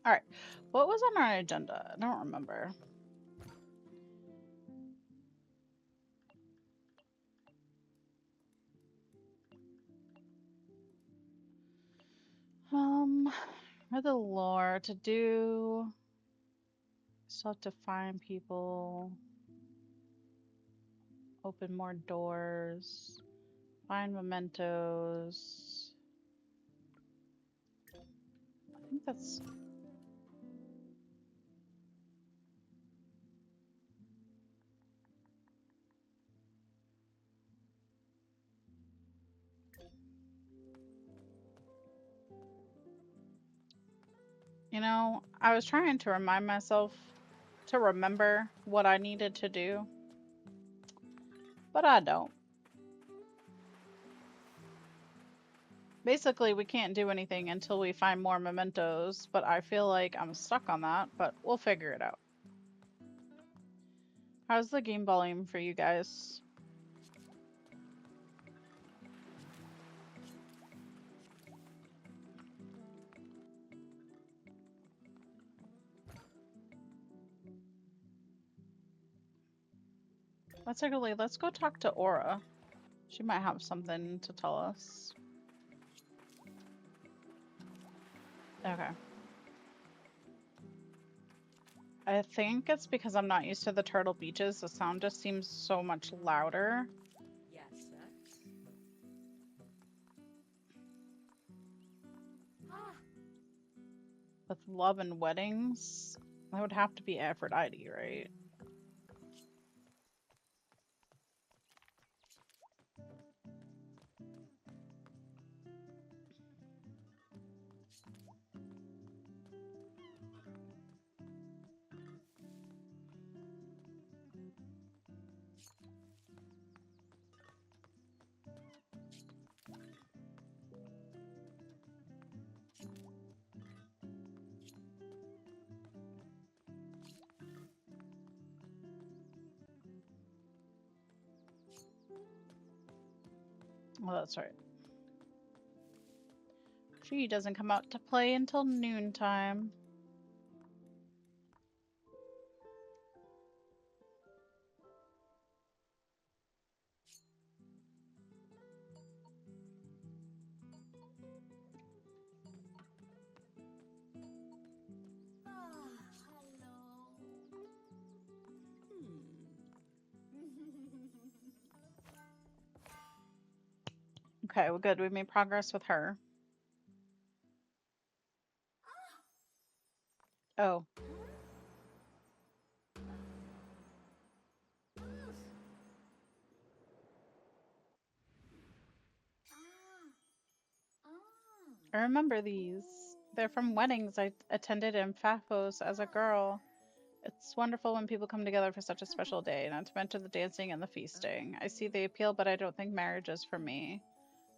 Alright. What was on our agenda? I don't remember. For the lore to do. Still have to find people. Open more doors. Find mementos. I think that's. You know, I was trying to remind myself to remember what I needed to do, but I don't. Basically, we can't do anything until we find more mementos, but I feel like I'm stuck on that, but we'll figure it out. How's the game volume for you guys? Let's go talk to Aura. She might have something to tell us. Okay. I think it's because I'm not used to the Turtle Beaches. The sound just seems so much louder. Yes, sir. With love and weddings, that would have to be Aphrodite, right? Well, that's right. She doesn't come out to play until noontime. Okay, well, good. We made progress with her. Oh. I remember these. They're from weddings I attended in Paphos as a girl. It's wonderful when people come together for such a special day, not to mention the dancing and the feasting. I see the appeal, but I don't think marriage is for me.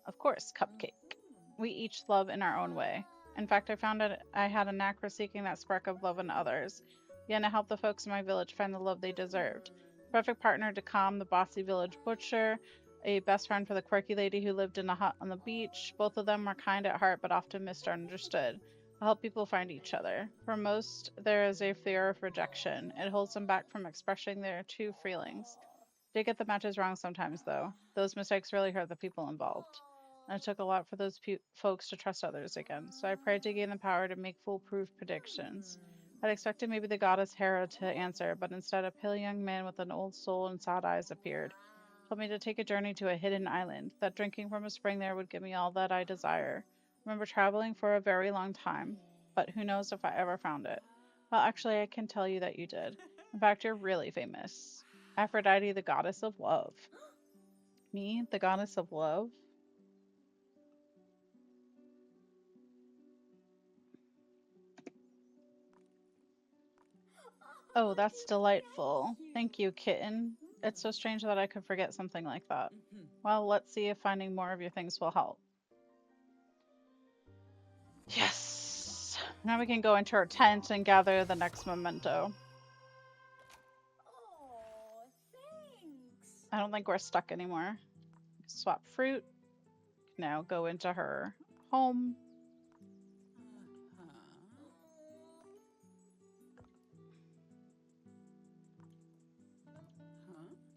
Of course, cupcake. We each love in our own way. In fact, I found that I had a knack for seeking that spark of love in others. Began to help the folks in my village find the love they deserved. Perfect partner to calm the bossy village butcher, a best friend for the quirky lady who lived in a hut on the beach. Both of them were kind at heart but often misunderstood. I help people find each other. For most, there is a fear of rejection. It holds them back from expressing their true feelings. They get the matches wrong sometimes, though. Those mistakes really hurt the people involved. And it took a lot for those folks to trust others again, so I prayed to gain the power to make foolproof predictions. I'd expected maybe the goddess Hera to answer, but instead a pale young man with an old soul and sad eyes appeared. Told me to take a journey to a hidden island, that drinking from a spring there would give me all that I desire. Remember traveling for a very long time, but who knows if I ever found it. Well, actually, I can tell you that you did. In fact, you're really famous. Aphrodite, the goddess of love. Me, the goddess of love? Oh, that's delightful. Thank you, kitten. It's so strange that I could forget something like that. Well, let's see if finding more of your things will help. Yes! Now we can go into our tent and gather the next memento. I don't think we're stuck anymore. Swap fruit. Now go into her home.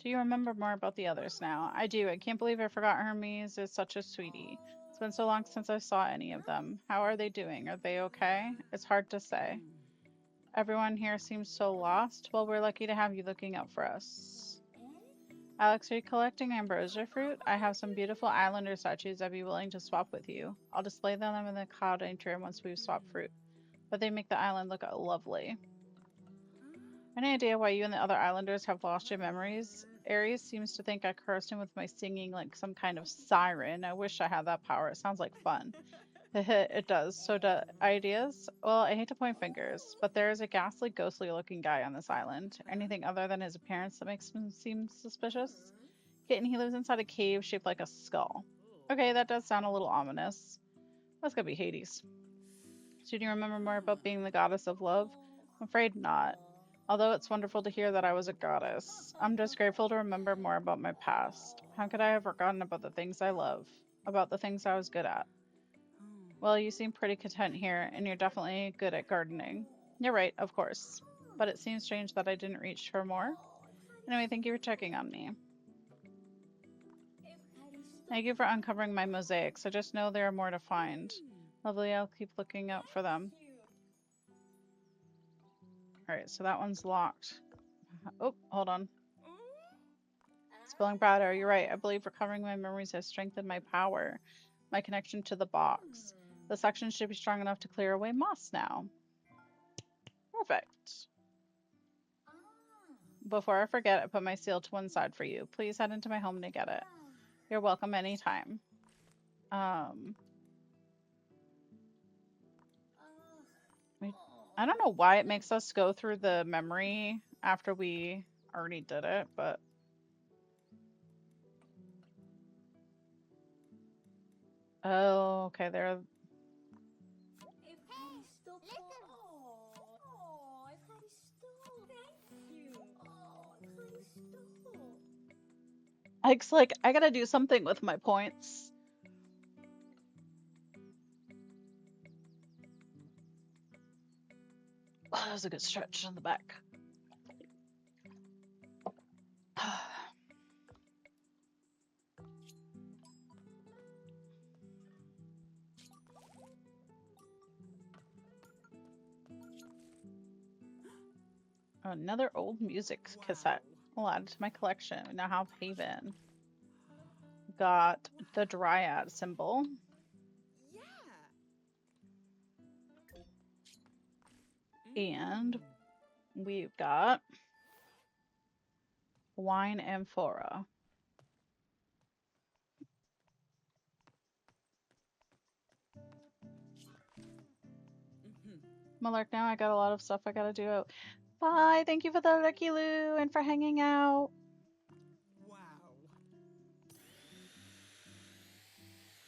Do you remember more about the others now? I do. I can't believe I forgot Hermes is such a sweetie. It's been so long since I saw any of them. How are they doing? Are they okay? It's hard to say. Everyone here seems so lost. Well, we're lucky to have you looking out for us. Alex, are you collecting ambrosia fruit? I have some beautiful islander statues I'd be willing to swap with you. I'll display them in the clouding room once we've swapped fruit. But they make the island look lovely. Any idea why you and the other islanders have lost your memories? Ares seems to think I cursed him with my singing like some kind of siren. I wish I had that power. It sounds like fun. It does. So do ideas? Well, I hate to point fingers, but there is a ghastly, ghostly looking guy on this island. Anything other than his appearance that makes him seem suspicious? Kitten, he lives inside a cave shaped like a skull. Okay, that does sound a little ominous. That's gonna be Hades. So do you remember more about being the goddess of love? I'm afraid not. Although it's wonderful to hear that I was a goddess, I'm just grateful to remember more about my past. How could I have forgotten about the things I love? About the things I was good at? Well, you seem pretty content here, and you're definitely good at gardening. You're right, of course. But it seems strange that I didn't reach for more. Anyway, thank you for checking on me. Thank you for uncovering my mosaics. I just know there are more to find. Lovely, I'll keep looking out for them. Alright, so that one's locked. Oh, hold on. Spelling powder, you're right. I believe recovering my memories has strengthened my power, my connection to the box. The suction should be strong enough to clear away moss now. Perfect. Before I forget, I put my seal to one side for you. Please head into my home to get it. You're welcome anytime. I don't know why it makes us go through the memory after we already did it, but... Oh, okay, there. Ike's like, I gotta do something with my points. Oh, that was a good stretch on the back. Another old music cassette. I'll add it to my collection. We now have Haven. Got the Dryad symbol. And we've got Wine Amphora. Malark, now I got a lot of stuff I gotta do. Bye. Thank you for the Lucky Lou and for hanging out. Wow.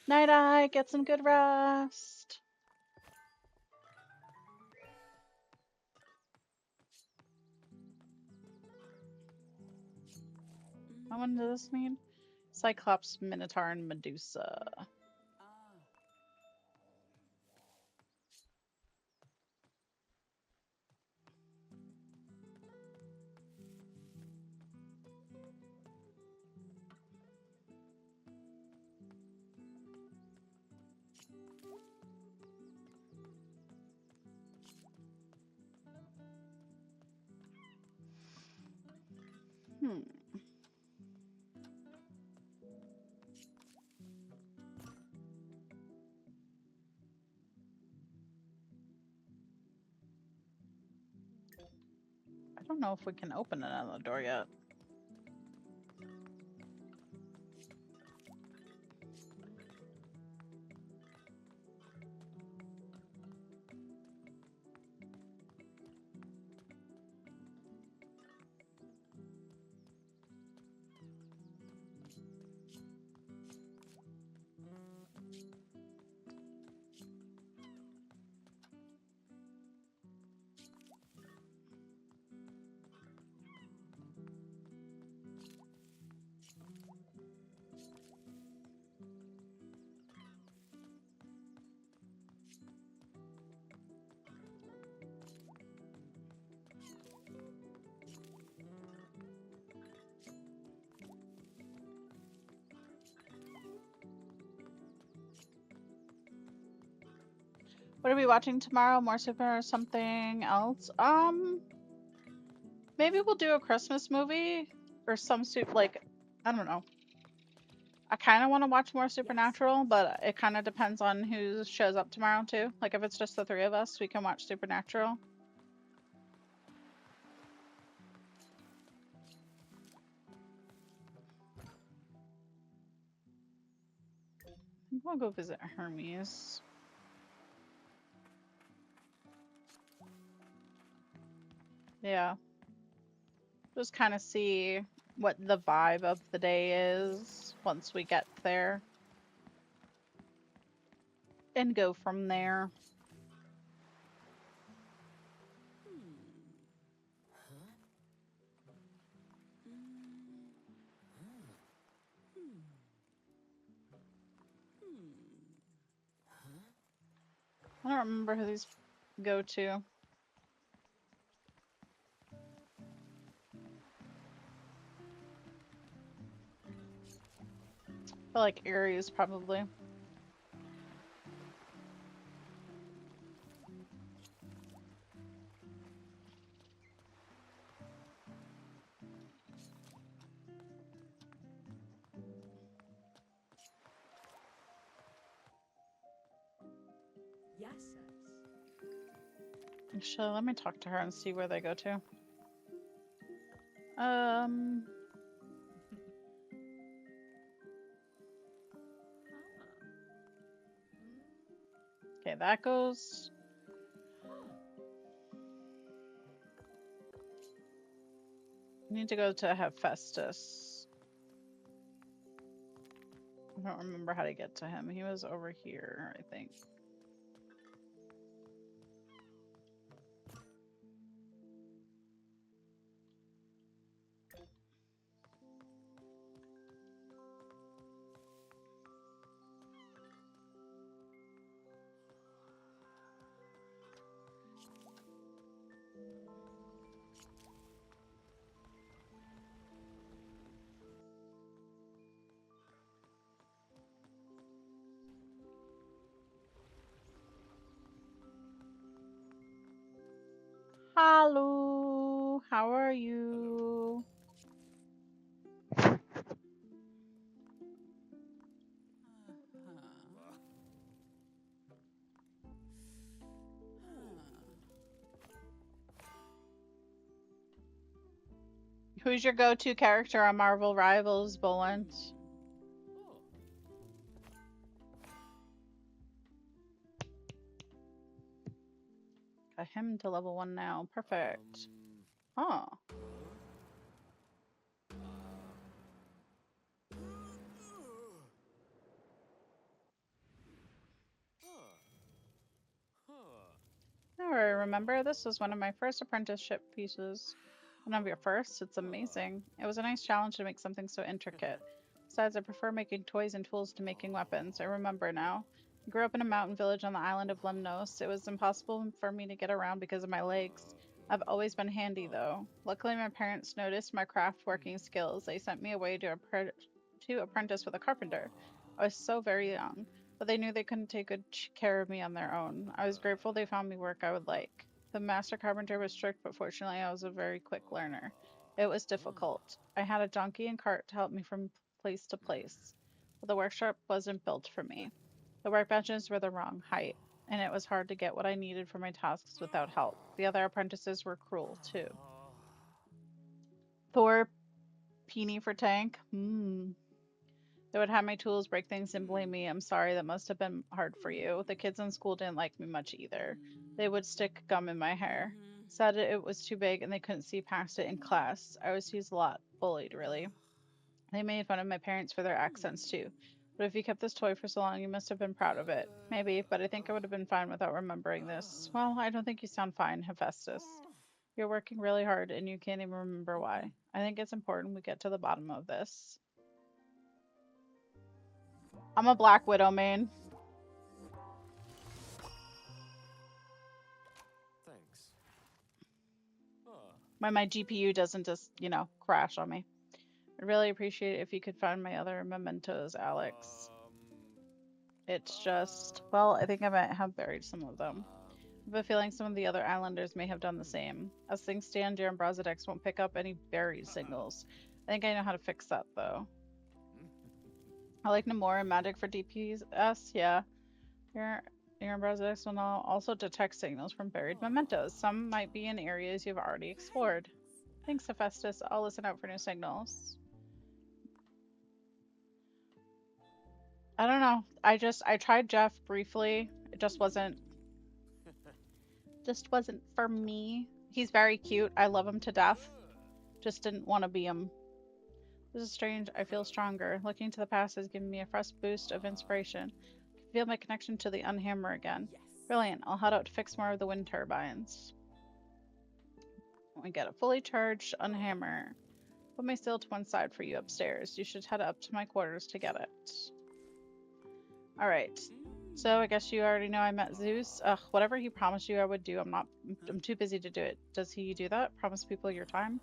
Night Eye. Get some good rest. What one does this mean? Cyclops, Minotaur, and Medusa. I don't know if we can open another door yet. What are we watching tomorrow? More super or something else? Maybe we'll do a Christmas movie or some like, I don't know. I kind of want to watch more Supernatural, but it kind of depends on who shows up tomorrow too. Like if it's just the three of us, we can watch Supernatural. I think we'll go visit Hermes. Yeah. Just kind of see what the vibe of the day is once we get there. And go from there. I don't remember who these go to. I feel like Aries probably. Yes. Actually, let me talk to her and see where they go to. Okay, that goes. I need to go to Hephaestus. I don't remember how to get to him. He was over here, I think. Hello, how are you? Who's your go-to character on Marvel Rivals, Boland? Got him to level 1 now. Perfect. Oh. Now I remember this was one of my first apprenticeship pieces. One of your first? It's amazing. It was a nice challenge to make something so intricate. Besides, I prefer making toys and tools to making weapons. I remember now. I grew up in a mountain village on the island of Lemnos. It was impossible for me to get around because of my legs. I've always been handy, though. Luckily, my parents noticed my craft working skills. They sent me away to apprentice with a carpenter. I was so very young, but they knew they couldn't take good care of me on their own. I was grateful they found me work I would like. The master carpenter was strict, but fortunately I was a very quick learner. It was difficult. I had a donkey and cart to help me from place to place, but the workshop wasn't built for me. The workbenches were the wrong height, and it was hard to get what I needed for my tasks without help. The other apprentices were cruel, too. Thor, Peony for tank. They would have my tools break things and blame me. I'm sorry, that must have been hard for you. The kids in school didn't like me much either. They would stick gum in my hair. Said it was too big and they couldn't see past it in class. I was teased a lot, bullied, really. They made fun of my parents for their accents too. But if you kept this toy for so long, you must have been proud of it. Maybe, but I think I would have been fine without remembering this. Well, I don't think you sound fine, Hephaestus. You're working really hard and you can't even remember why. I think it's important we get to the bottom of this. I'm a Black Widow main. Thanks. When my GPU doesn't just, crash on me. I'd really appreciate it if you could find my other mementos, Alex. It's just, well, I think I might have buried some of them. I have a feeling some of the other islanders may have done the same. As things stand, your Ambrosia won't pick up any buried signals. I think I know how to fix that, though. I like Namora and Magic for DPS, yeah. Your, your Ambrosia will now also detect signals from buried mementos. Some might be in areas you've already explored. Thanks, Hephaestus. I'll listen out for new signals. I don't know. I tried Jeff briefly. It just wasn't for me. He's very cute. I love him to death. Just didn't want to be him. This is strange. I feel stronger. Looking to the past has given me a fresh boost of inspiration. I can feel my connection to the Unhammer again. Brilliant. I'll head out to fix more of the wind turbines. We get a fully charged Unhammer. Put my sail to one side for you upstairs. You should head up to my quarters to get it. Alright. So I guess you already know I met Zeus. Ugh, whatever he promised you I would do, I'm too busy to do it. Does he do that? Promise people your time?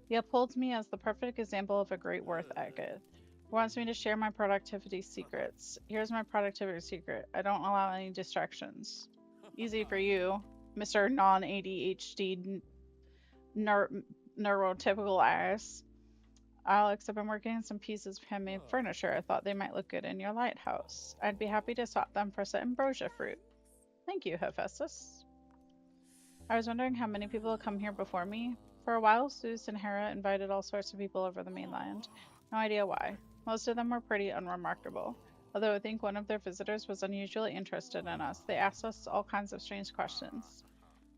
He upholds me as the perfect example of a great work ethic. He wants me to share my productivity secrets. Here's my productivity secret. I don't allow any distractions. Easy for you, Mr. Non-ADHD neurotypical ass. Alex, I've been working on some pieces of handmade furniture. I thought they might look good in your lighthouse. I'd be happy to swap them for some ambrosia fruit. Thank you, Hephaestus. I was wondering how many people have come here before me. For a while, Zeus and Hera invited all sorts of people over the mainland. No idea why. Most of them were pretty unremarkable. Although I think one of their visitors was unusually interested in us. They asked us all kinds of strange questions.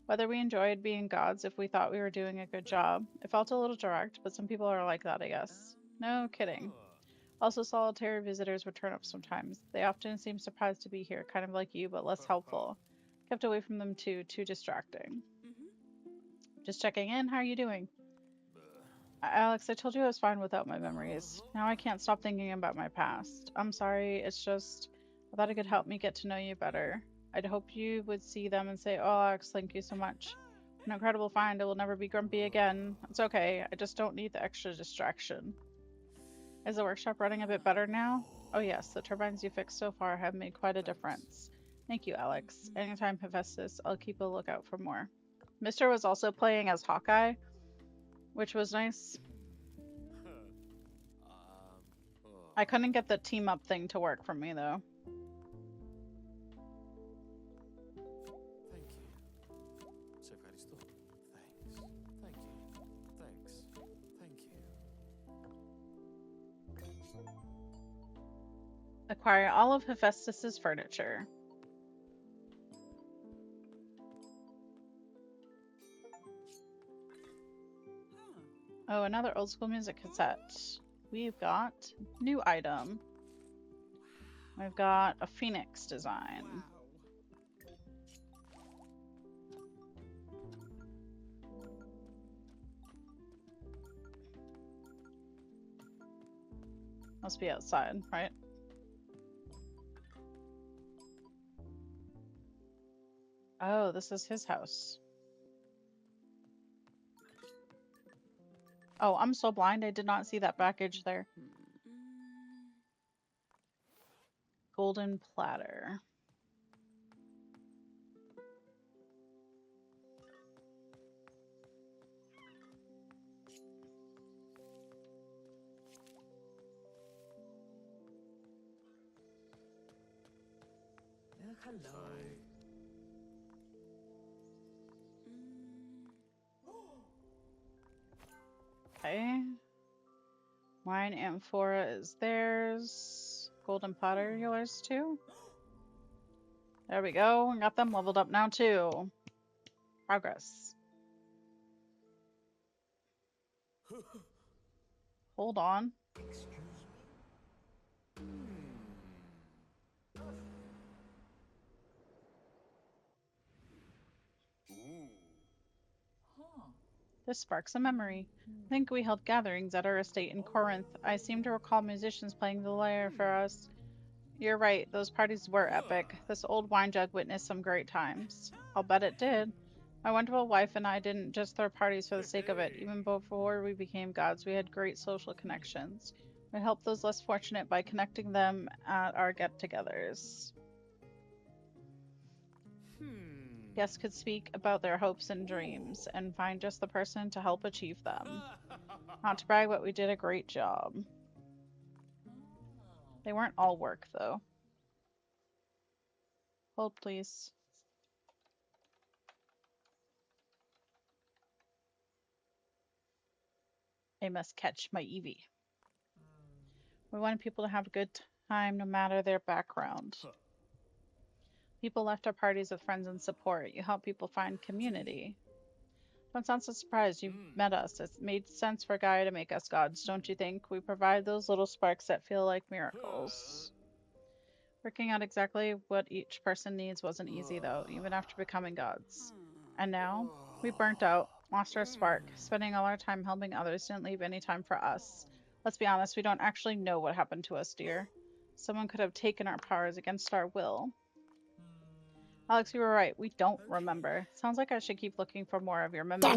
Whether we enjoyed being gods, if we thought we were doing a good job. It felt a little direct, but some people are like that, I guess. No kidding. Also, solitary visitors would turn up sometimes. They often seem surprised to be here, kind of like you, but less helpful. Kept away from them too distracting. Just checking in, how are you doing? Alex, I told you I was fine without my memories. Now I can't stop thinking about my past. I'm sorry, it's just, I thought it could help me get to know you better. I'd hope you would see them and say, oh, Alex, thank you so much. An incredible find. I will never be grumpy again. It's okay. I just don't need the extra distraction. Is the workshop running a bit better now? Oh yes, the turbines you fixed so far have made quite a difference. Thank you, Alex. Anytime, Hephaestus, I'll keep a lookout for more. Mister was also playing as Hawkeye, which was nice. I couldn't get the team up thing to work for me, though. Acquire all of Hephaestus's furniture. Oh, another old school music cassette. We've got new item. We've got a phoenix design. Must be outside, right? Oh, this is his house. Oh, I'm so blind. I did not see that package there. Golden platter. Hello. Okay. Wine amphora is theirs. Golden platter yours too. There we go. We got them leveled up now too. Progress. Hold on. This sparks a memory. I think we held gatherings at our estate in Corinth. I seem to recall musicians playing the lyre for us. You're right, those parties were epic. This old wine jug witnessed some great times. I'll bet it did. My wonderful wife and I didn't just throw parties for the sake of it. Even before we became gods, we had great social connections. We help those less fortunate by connecting them at our get-togethers. Guests could speak about their hopes and dreams and find just the person to help achieve them. Not to brag, but we did a great job. They weren't all work, though. Hold, please. I must catch my Eevee. We wanted people to have a good time no matter their background. People left our parties with friends and support. You help people find community. Don't sound so surprised. You've met us. It's made sense for Gaia to make us gods, don't you think? We provide those little sparks that feel like miracles. Working out exactly what each person needs wasn't easy, though, even after becoming gods. And now, we burnt out, lost our spark. Spending all our time helping others didn't leave any time for us. Let's be honest, we don't actually know what happened to us, dear. Someone could have taken our powers against our will. Alex, you were right. We don't remember. Sounds like I should keep looking for more of your mementos.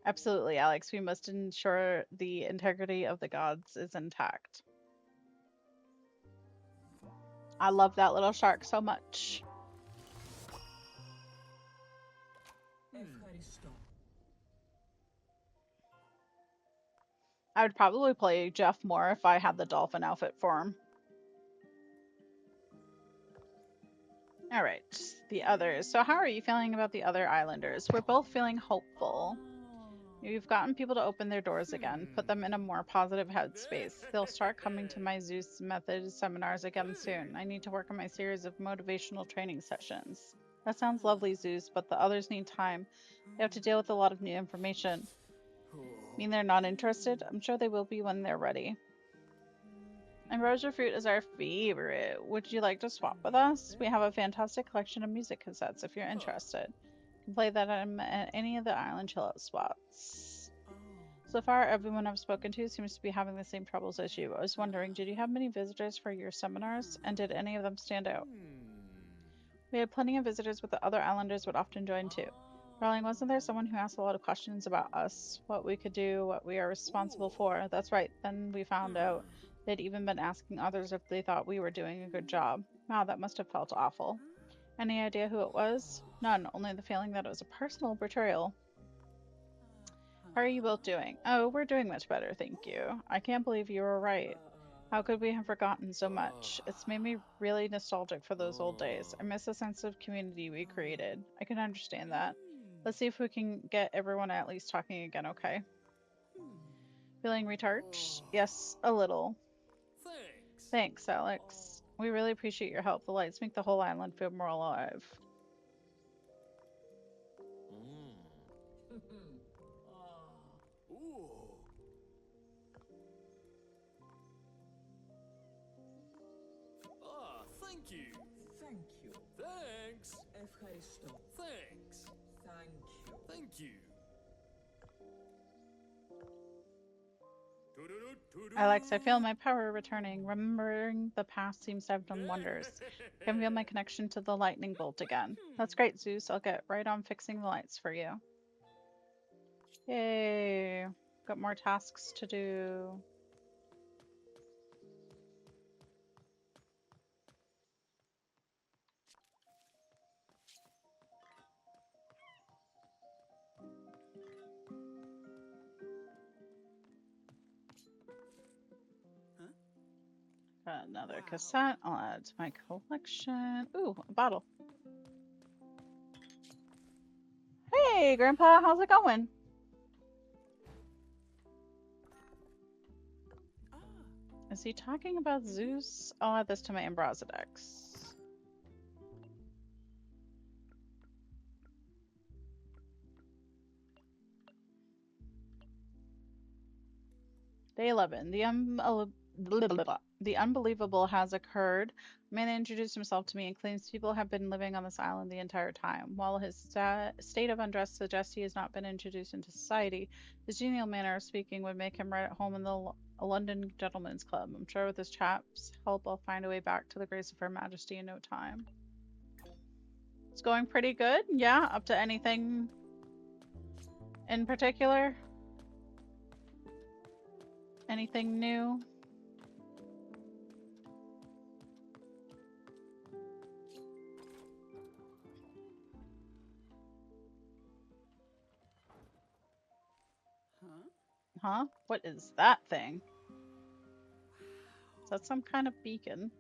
Absolutely, Alex. We must ensure the integrity of the gods is intact. I love that little shark so much. I would probably play Jeff more if I had the dolphin outfit for him. Alright, the others. So how are you feeling about the other islanders? We're both feeling hopeful. You've gotten people to open their doors again, put them in a more positive headspace. They'll start coming to my Zeus method seminars again soon. I need to work on my series of motivational training sessions. That sounds lovely, Zeus, but the others need time. They have to deal with a lot of new information. Mean they're not interested? I'm sure they will be when they're ready. Ambrosia fruit is our favorite. Would you like to swap with us? We have a fantastic collection of music cassettes if you're interested. You can play that at any of the island chill-out spots. So far, everyone I've spoken to seems to be having the same troubles as you. I was wondering, did you have many visitors for your seminars, and did any of them stand out? We had plenty of visitors, but the other islanders would often join too. Darling, wasn't there someone who asked a lot of questions about us, what we could do, what we are responsible for? That's right, then we found out they'd even been asking others if they thought we were doing a good job. Wow, that must have felt awful. Any idea who it was? None, only the feeling that it was a personal betrayal. How are you both doing? Oh, we're doing much better, thank you. I can't believe you were right. How could we have forgotten so much? It's made me really nostalgic for those old days. I miss the sense of community we created. I can understand that. Let's see if we can get everyone at least talking again, okay? Feeling recharged? Yes, a little. Thanks, Alex. We really appreciate your help. The lights make the whole island feel more alive. Thank you. Thank you. Thanks. Epharisto. Thanks. Thank you. Thank you. Alex, I feel my power returning. Remembering the past seems to have done wonders. I can feel my connection to the lightning bolt again. That's great, Zeus. I'll get right on fixing the lights for you. Yay. Got more tasks to do. Got another cassette. I'll add it to my collection. Ooh, a bottle. Hey, Grandpa, how's it going? Is he talking about Zeus? I'll add this to my Ambrosia decks. Day 11. The unbelievable has occurred. A man introduced himself to me and claims people have been living on this island the entire time. While his state of undress suggests he has not been introduced into society, his genial manner of speaking would make him right at home in the London Gentlemen's Club. I'm sure with this chap's help, I'll find a way back to the grace of Her Majesty in no time. It's going pretty good. Yeah, up to anything in particular? Anything new? Huh? What is that thing? Is that some kind of beacon?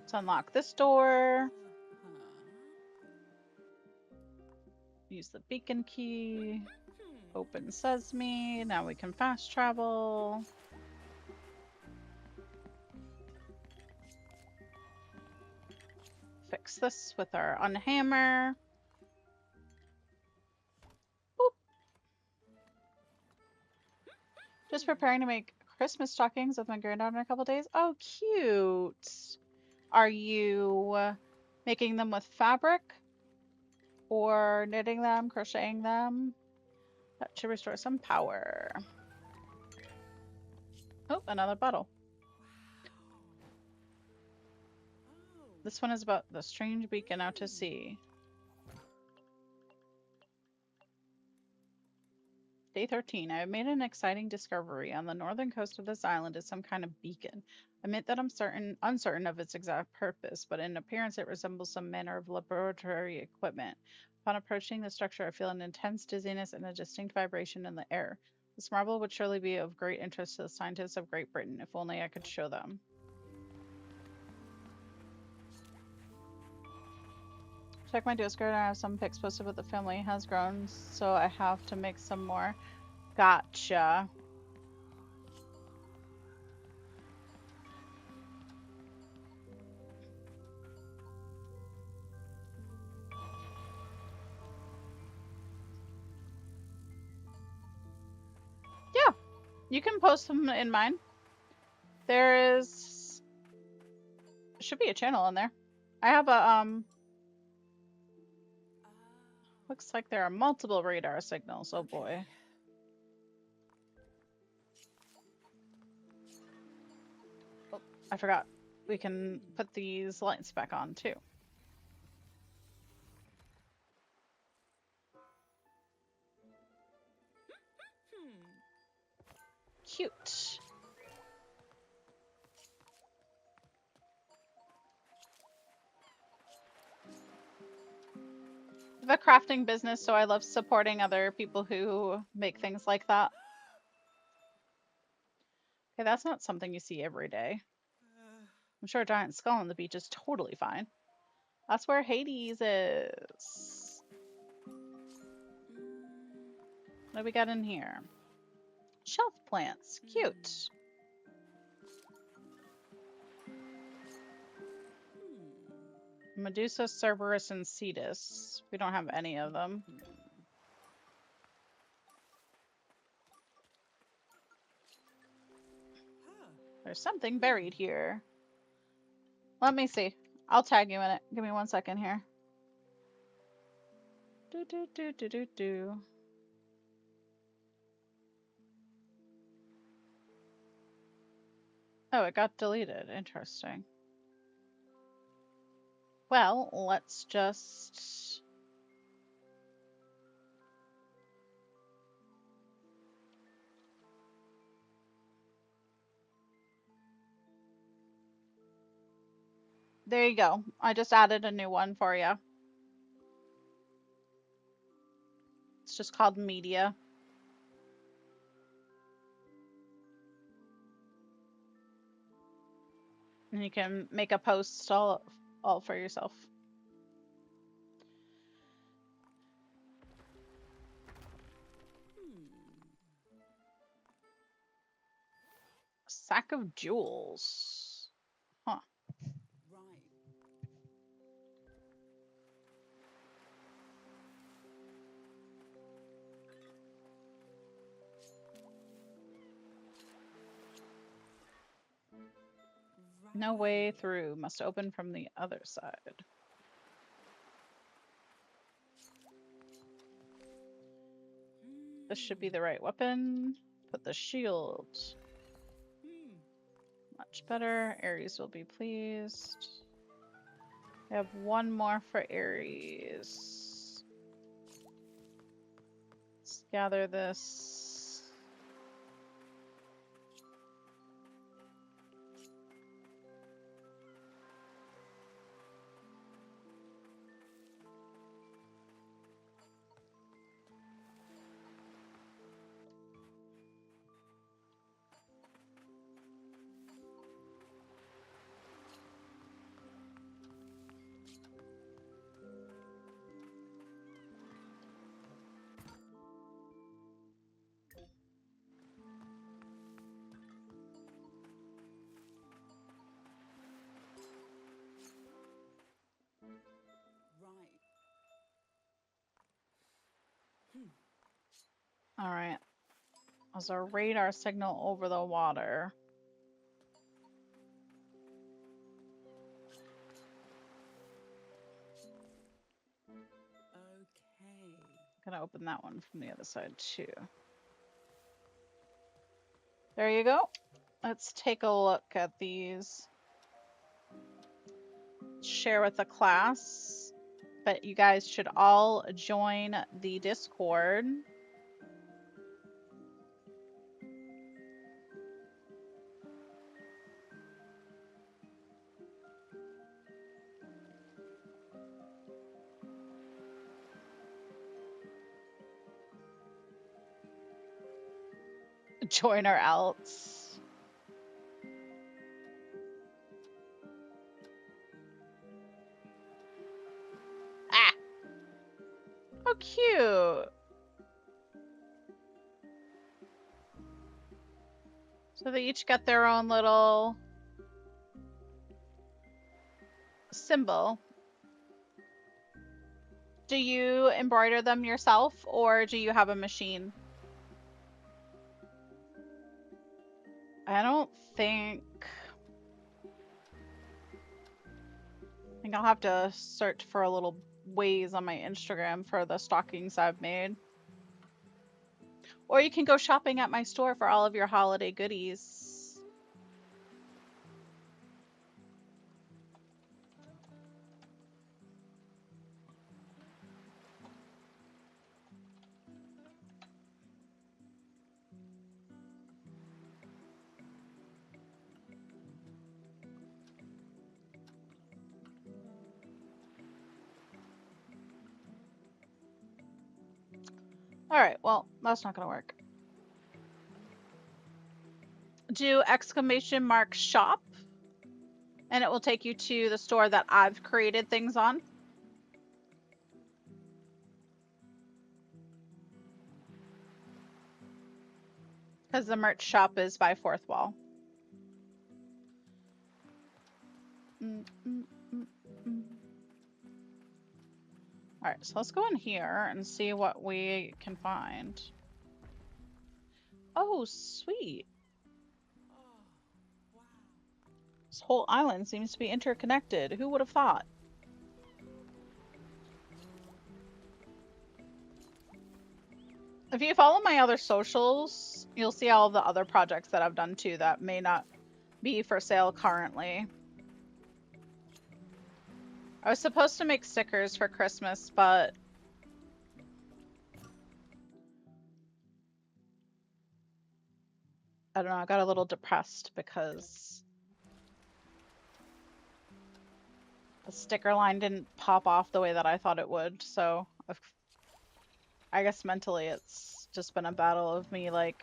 Let's unlock this door. Use the beacon key. Open sesame. Now we can fast travel. Fix this with our unhammer. Boop. Just preparing to make Christmas stockings with my granddaughter in a couple days. Oh, cute. Are you making them with fabric? Or knitting them, crocheting them? That should restore some power. Oh, another bottle. This one is about the strange beacon out to sea. Day 13. I have made an exciting discovery. On the northern coast of this island is some kind of beacon. I admit that I'm uncertain of its exact purpose, but in appearance it resembles some manner of laboratory equipment. Upon approaching the structure, I feel an intense dizziness and a distinct vibration in the air. This marvel would surely be of great interest to the scientists of Great Britain, if only I could show them. Check my Discord. I have some pics posted, but the family has grown, so I have to make some more. Gotcha. Yeah, you can post them in mine. There should be a channel in there. I have a looks like there are multiple radar signals. Oh boy. Oh, I forgot. We can put these lights back on too. Cute. I have a crafting business, so I love supporting other people who make things like that. Okay, that's not something you see every day. I'm sure a giant skull on the beach is totally fine. That's where Hades is. What do we got in here? Shelf plants. Cute. Medusa, Cerberus, and Cetus. We don't have any of them. There's something buried here. Let me see. I'll tag you in it. Give me 1 second here. Do do do do do do. Oh, it got deleted. Interesting. Well, let's just... There you go. I just added a new one for you. It's just called Media. And you can make a post all for yourself. A sack of jewels. Huh. No way through. Must open from the other side. This should be the right weapon. Put the shield. Much better. Ares will be pleased. I have one more for Ares. Let's gather this. All right. As our radar signal over the water. Okay. Gonna open that one from the other side too. There you go. Let's take a look at these. Share with the class. But you guys should all join the Discord. Join or else. Ah! How cute! So they each get their own little symbol. Do you embroider them yourself, or do you have a machine? I don't think... I think I'll have to search for a little ways on my Instagram for the stockings I've made. Or you can go shopping at my store for all of your holiday goodies. Alright, well, that's not gonna work. Do exclamation mark shop, and it will take you to the store that I've created things on. Because the merch shop is by fourth wall. Alright, so let's go in here and see what we can find. Oh, sweet. This whole island seems to be interconnected. Who would have thought? If you follow my other socials, you'll see all the other projects that I've done too that may not be for sale currently. I was supposed to make stickers for Christmas, but I don't know, I got a little depressed because the sticker line didn't pop off the way that I thought it would, so I guess mentally it's just been a battle of me like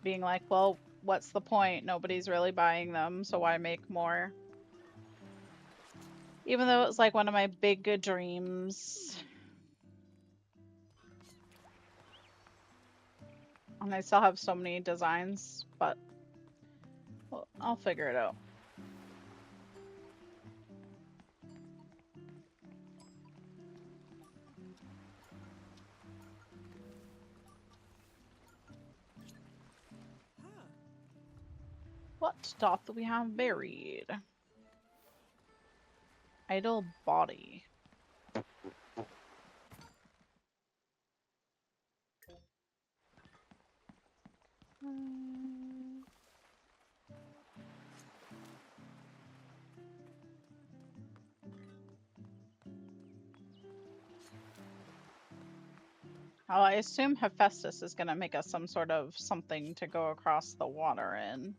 being like, well, what's the point? Nobody's really buying them, so why make more? Even though it's like one of my big good dreams. And I still have so many designs, but well, I'll figure it out. What doth we have buried? Idle body. Oh, I assume Hephaestus is going to make us some sort of something to go across the water in.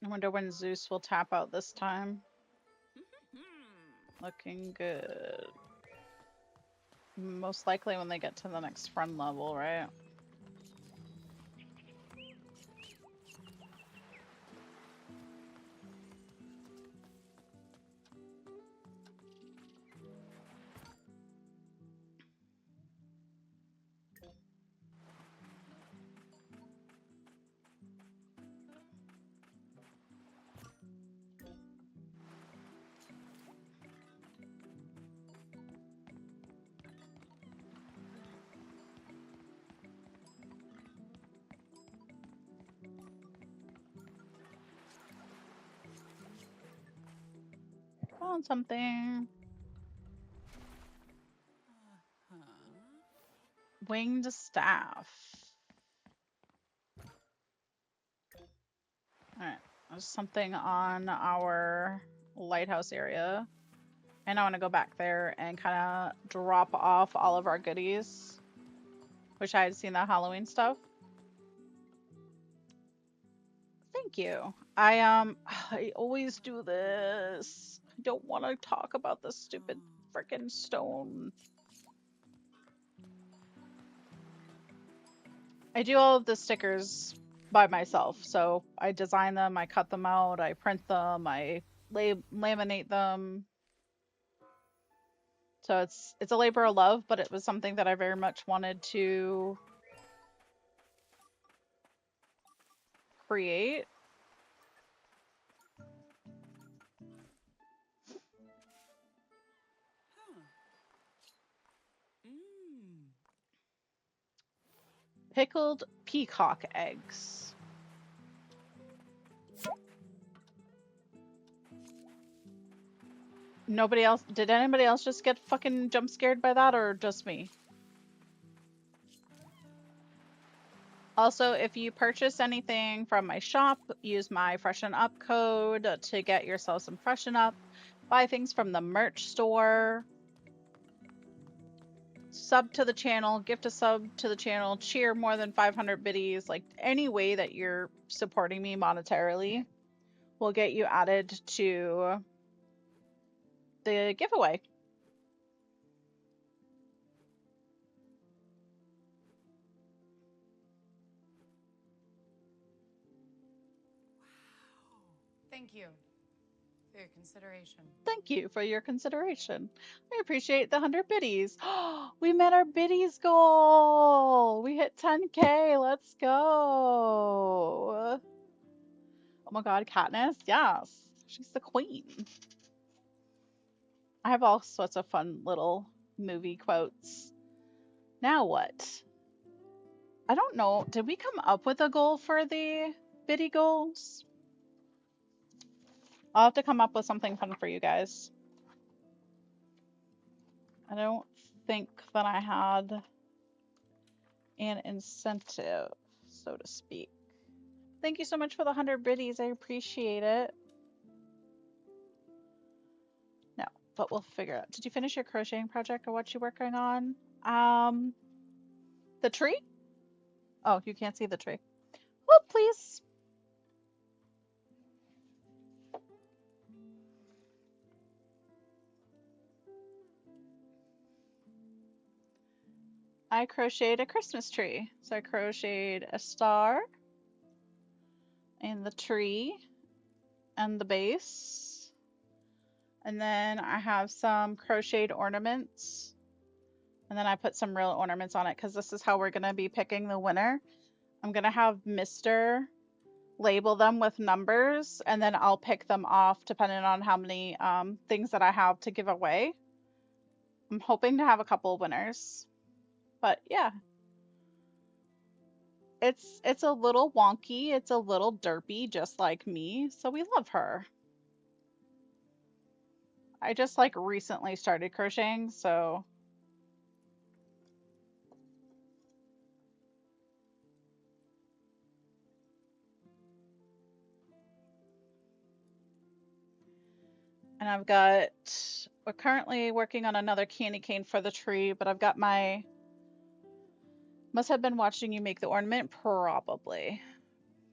I wonder when Zeus will tap out this time. Looking good. Most likely when they get to the next friend level, right? Found something. Winged staff. Alright, there's something on our lighthouse area. And I want to go back there and kind of drop off all of our goodies. Wish I had seen that Halloween stuff. Thank you. I always do this. I don't want to talk about this stupid frickin' stone. I do all of the stickers by myself. So I design them, I cut them out, I print them, I laminate them. So it's a labor of love, but it was something that I very much wanted to create. Pickled peacock eggs. Nobody else, did anybody else just get fucking jump scared by that or just me? Also, if you purchase anything from my shop, use my Freshen Up code to get yourself some Freshen Up. Buy things from the merch store. Sub to the channel, gift a sub to the channel, cheer more than 500 biddies. Like any way that you're supporting me monetarily will get you added to the giveaway. Thank you for your consideration. Thank you for your consideration. I appreciate the 100 biddies. We met our biddies goal. We hit 10K. Let's go. Oh my god, Katniss. Yes. She's the queen. I have all sorts of fun little movie quotes. Now what? I don't know. Did we come up with a goal for the biddy goals? I'll have to come up with something fun for you guys. I don't think that I had an incentive, so to speak. Thank you so much for the 100 biddies. I appreciate it. No, but we'll figure it out. Did you finish your crocheting project or what you working on? The tree? Oh, you can't see the tree. Oh, please. I crocheted a Christmas tree. So I crocheted a star in the tree and the base. And then I have some crocheted ornaments. And then I put some real ornaments on it because this is how we're going to be picking the winner. I'm going to have Mr. label them with numbers, and then I'll pick them off depending on how many things that I have to give away. I'm hoping to have a couple winners. But yeah, it's a little wonky, it's a little derpy, just like me, so we love her. I just like recently started crocheting, so and we're currently working on another candy cane for the tree, but I've got my, must have been watching you make the ornament, probably.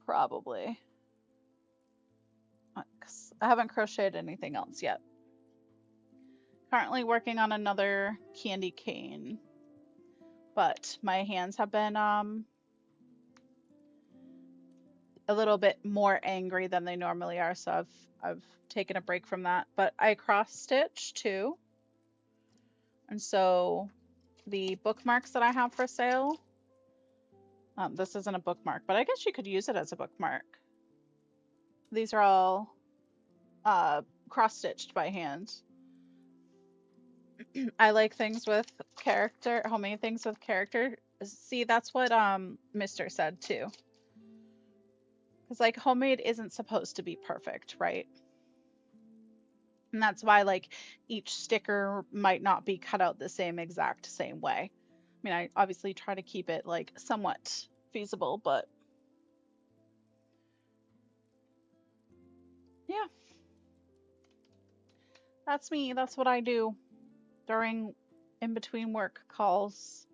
Probably. 'Cause I haven't crocheted anything else yet. Currently working on another candy cane, but my hands have been a little bit more angry than they normally are, so I've taken a break from that. But I cross stitch too, and so the bookmarks that I have for sale, this isn't a bookmark, but I guess you could use it as a bookmark. These are all cross stitched by hand. I like things with character, homemade things with character. See, that's what Mr. said too. Because like homemade isn't supposed to be perfect, right? And that's why like each sticker might not be cut out the exact same way. I mean, I obviously try to keep it like somewhat feasible, but yeah, that's me. That's what I do during in between work calls.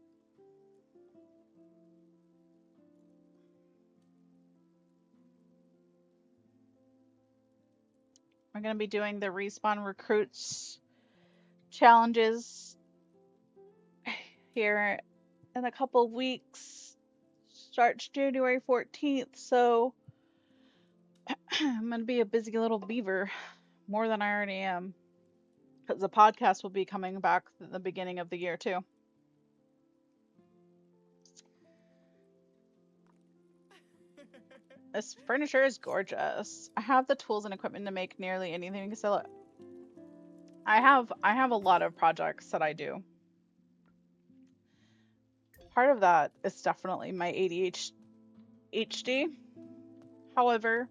I'm going to be doing the Respawn Recruits challenges here in a couple weeks. Starts January 14th, so I'm going to be a busy little beaver, more than I already am. Because the podcast will be coming back at the beginning of the year, too. This furniture is gorgeous. I have the tools and equipment to make nearly anything. So I have a lot of projects that I do. Part of that is definitely my ADHD. However,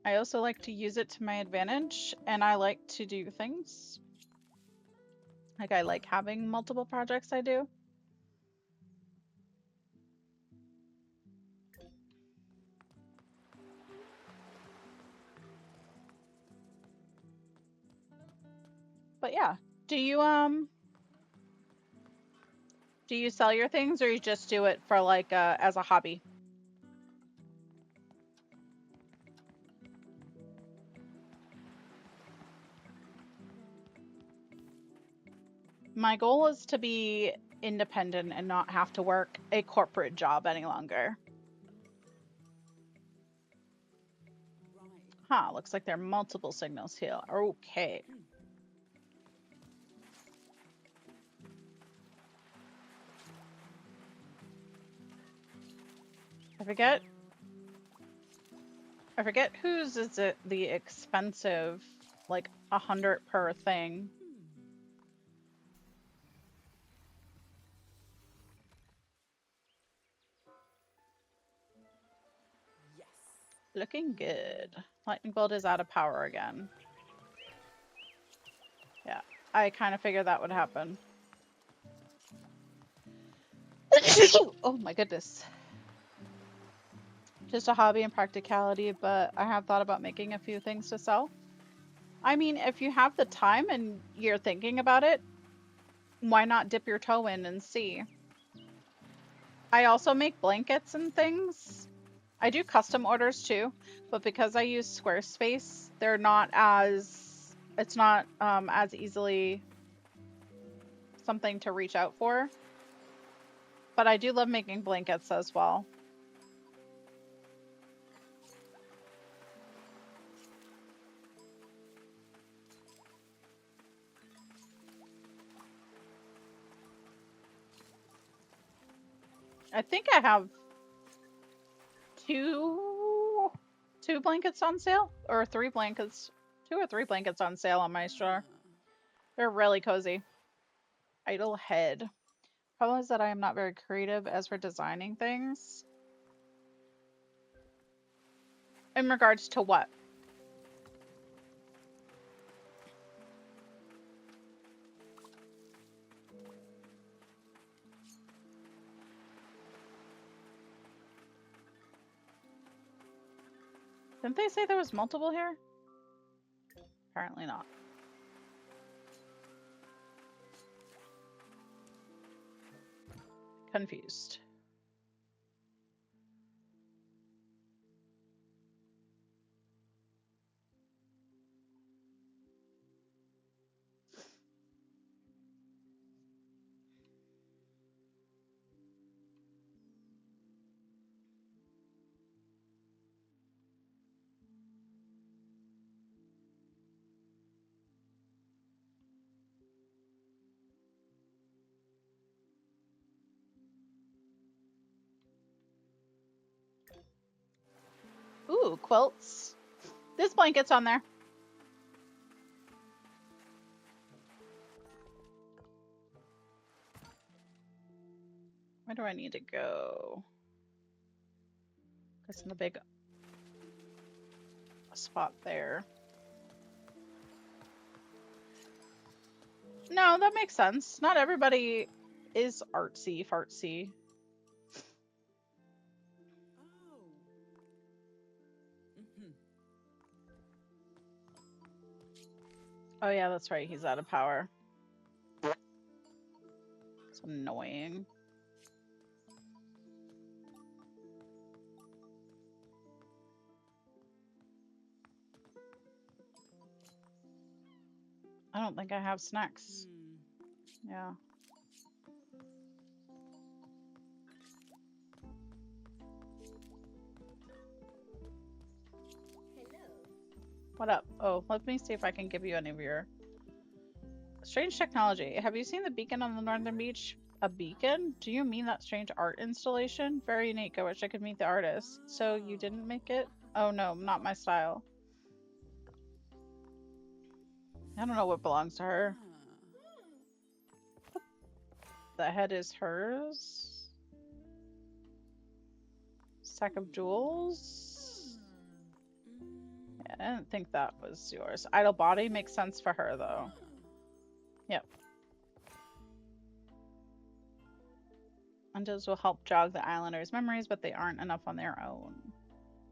I also like to use it to my advantage, and I like to do things. Like I like having multiple projects I do. But yeah, do you sell your things, or you just do it for like as a hobby? My goal is to be independent and not have to work a corporate job any longer. Huh, looks like there are multiple signals here. Okay. I forget whose is it the expensive, like 100 per thing. Yes. Looking good. Lightning bolt is out of power again. Yeah, I kind of figured that would happen. Oh my goodness. Just a hobby and practicality, but I have thought about making a few things to sell. I mean, if you have the time and you're thinking about it, why not dip your toe in and see? I also make blankets and things. I do custom orders too, but because I use Squarespace, they're not as, it's not as easily something to reach out for. But I do love making blankets as well. I think I have two blankets on sale, or 3 blankets, 2 or 3 blankets on sale on my store. They're really cozy. Idle head. Problem is that I am not very creative as for designing things. In regards to what? Didn't they say there was multiple here? Apparently not. Confused. Ooh, quilts. This blanket's on there. Where do I need to go? It's in the big spot there. No, that makes sense. Not everybody is artsy fartsy. Oh yeah, that's right. He's out of power. It's annoying. I don't think I have snacks. Yeah. What up? Oh, let me see if I can give you any of your... Strange technology. Have you seen the beacon on the northern beach? A beacon? Do you mean that strange art installation? Very unique. I wish I could meet the artist. So you didn't make it? Oh no, not my style. I don't know what belongs to her. The head is hers. Sack of jewels. Yeah, I didn't think that was yours. Idle body makes sense for her though. Yep. Undos will help jog the islanders' memories, but they aren't enough on their own.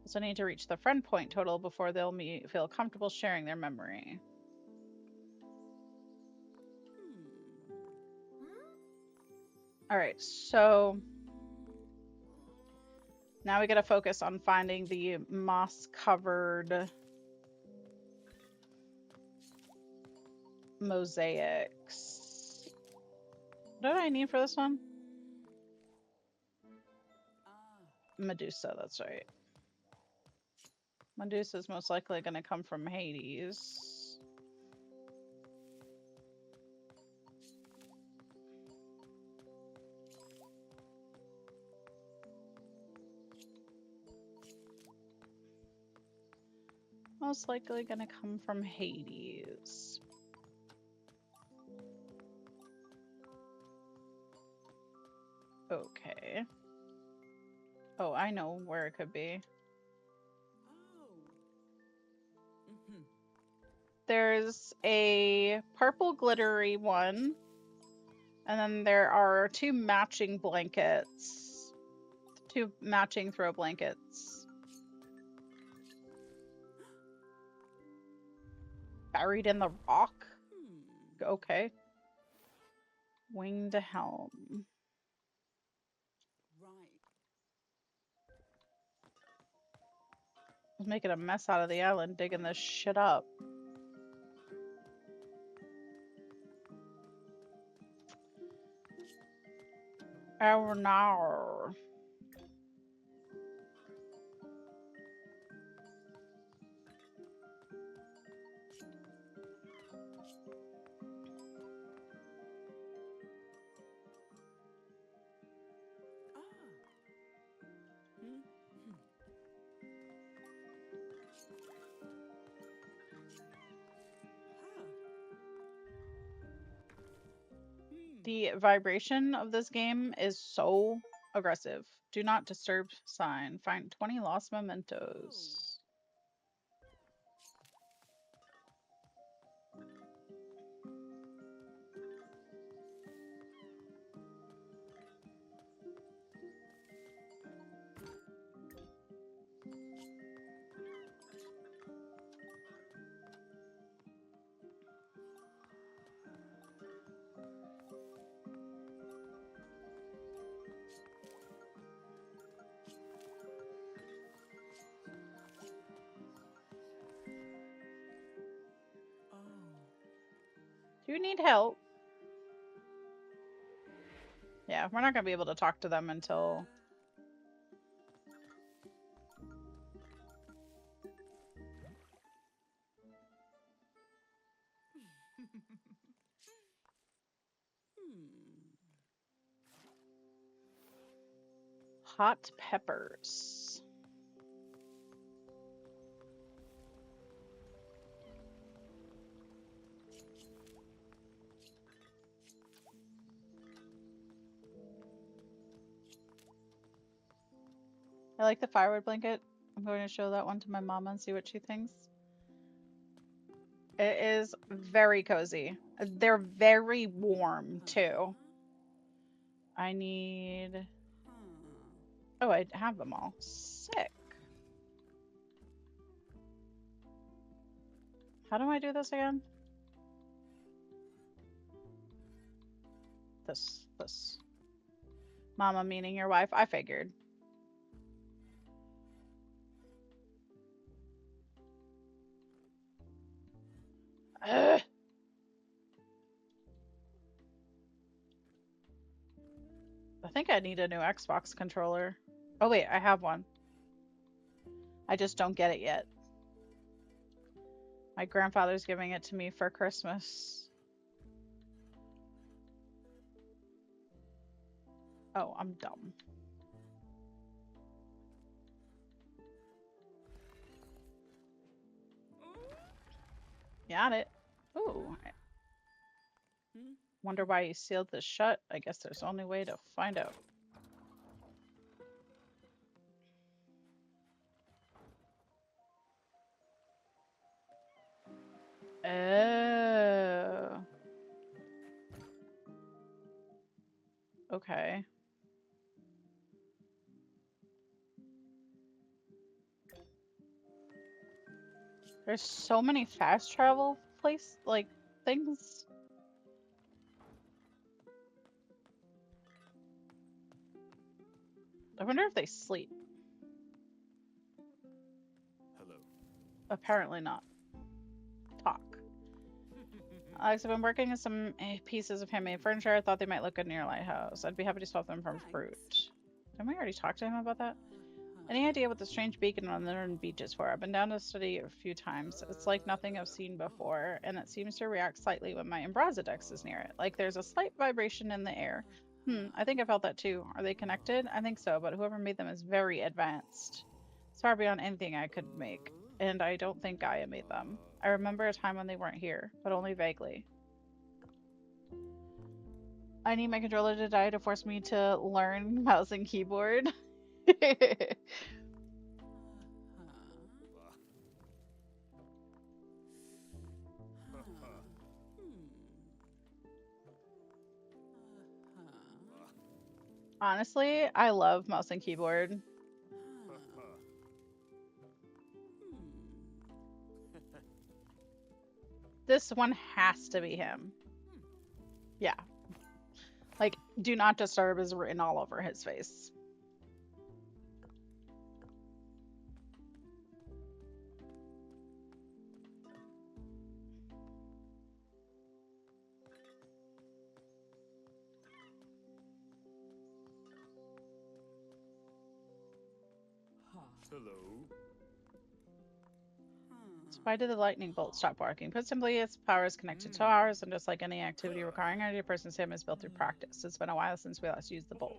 Also need to reach the friend point total before they'll feel comfortable sharing their memory. Alright, so now we gotta focus on finding the moss-covered mosaics. What did I need for this one? Medusa, that's right. Medusa is most likely going to come from Hades. Most likely going to come from Hades. Okay. Oh, I know where it could be. There's a purple glittery one, and then there are 2 matching blankets. 2 matching throw blankets. Buried in the rock? Okay. Winged helm. I was making a mess out of the island digging this shit up. Oh no. The vibration of this game is so aggressive. Do not disturb sign. Find 20 lost mementos. Do you need help? Yeah, we're not going to be able to talk to them until... Hot peppers. I like the firewood blanket. I'm going to show that one to my mama and see what she thinks. It is very cozy. They're very warm too. I need... Oh, I have them all. Sick. How do I do this again? This. Mama meaning your wife. I figured. Ugh. I think I need a new Xbox controller. Oh wait, I have one. I just don't get it yet. My grandfather's giving it to me for Christmas. Oh, I'm dumb. Got it. Ooh. Wonder why he sealed this shut. I guess there's only way to find out. Oh. Okay. There's so many fast travel things. I wonder if they sleep. Hello. Apparently not. Talk. Alex, I've been working on some pieces of handmade furniture. I thought they might look good near your lighthouse. I'd be happy to swap them for fruit. Didn't we already talk to him about that? Any idea what the strange beacon on the northern beach is for? I've been down to study it a few times. It's like nothing I've seen before, and it seems to react slightly when my Ambrosia dex is near it. Like there's a slight vibration in the air. I think I felt that too. Are they connected? I think so, but whoever made them is very advanced. It's far beyond anything I could make, and I don't think Gaia made them. I remember a time when they weren't here, but only vaguely. I need my controller to die to force me to learn mouse and keyboard. Honestly, I love mouse and keyboard. This one has to be him. Yeah. Like, do not disturb is written all over his face. Hello. So why did the lightning bolt stop working? Put simply, its power is connected to ours, and just like any activity requiring energy, a person's sim is built through practice. It's been a while since we last used the bolt.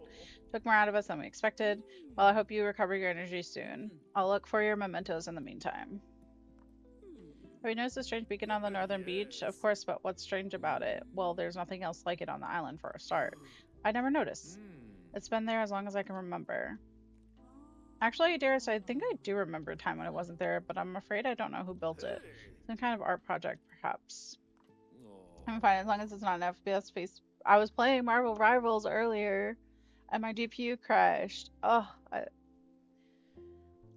Took more out of us than we expected. Well, I hope you recover your energy soon. I'll look for your mementos in the meantime. Have you noticed a strange beacon on the northern beach? Of course, but what's strange about it? Well, there's nothing else like it on the island for a start. I never noticed. It's been there as long as I can remember. Actually, dearest, I think I do remember a time when it wasn't there, but I'm afraid I don't know who built it. Some kind of art project, perhaps. I'm fine as long as it's not an FPS face. I was playing Marvel Rivals earlier, and my GPU crashed. Oh,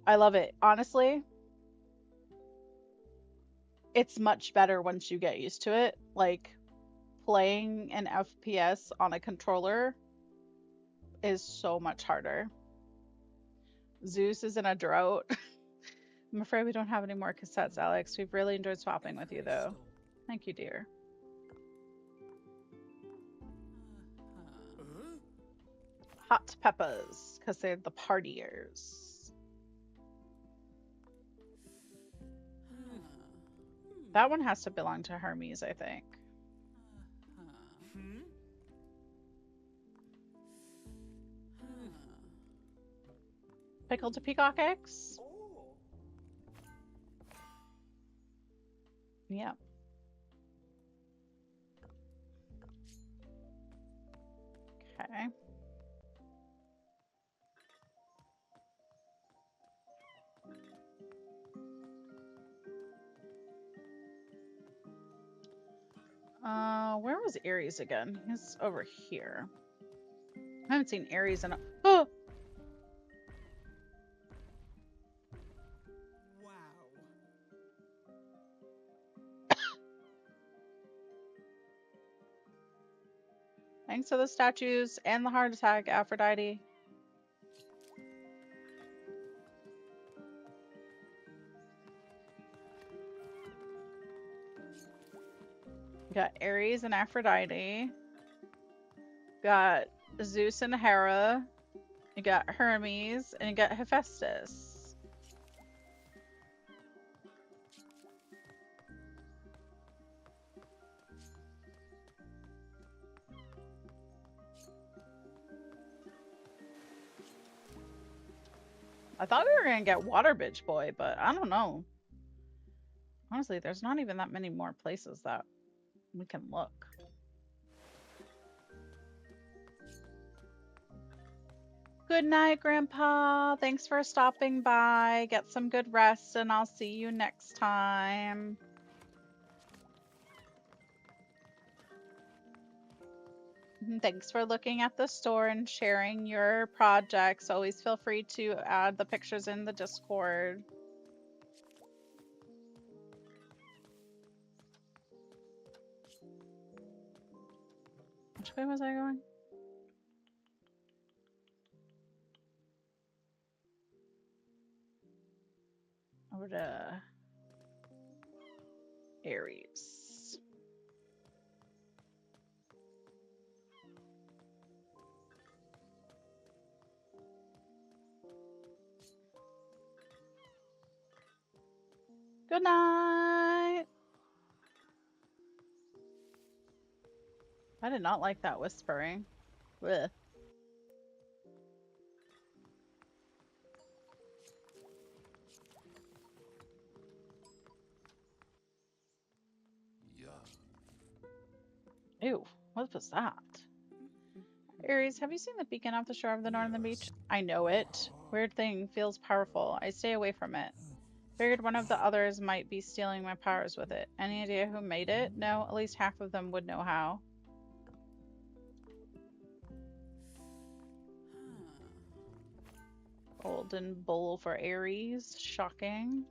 I love it. Honestly, it's much better once you get used to it. Like, playing an FPS on a controller is so much harder. Zeus is in a drought. I'm afraid we don't have any more cassettes, Alex. We've really enjoyed swapping with you, though. Thank you, dear. Hot peppers, because they're the partiers. That one has to belong to Hermes, I think. Pickled peacock eggs? Yep. Okay. Where was Ares again? He's over here. I haven't seen Ares in a— oh! Thanks to the statues and the heart attack, Aphrodite. We got Ares and Aphrodite. Got Zeus and Hera. You got Hermes, and you got Hephaestus. I thought we were gonna get Water Bitch Boy, but I don't know. Honestly, there's not even that many more places that we can look. Good night, Grandpa. Thanks for stopping by. Get some good rest, and I'll see you next time. Thanks for looking at the store and sharing your projects. Always feel free to add the pictures in the Discord. Which way was I going? Over to Aries. Good night. I did not like that whispering. Blech. Ew, what was that? Aries, have you seen the beacon off the shore of the northern beach? I know it. Weird thing, feels powerful. I stay away from it. Figured one of the others might be stealing my powers with it. Any idea who made it? No, at least half of them would know how. Golden bowl for Aries. Shocking.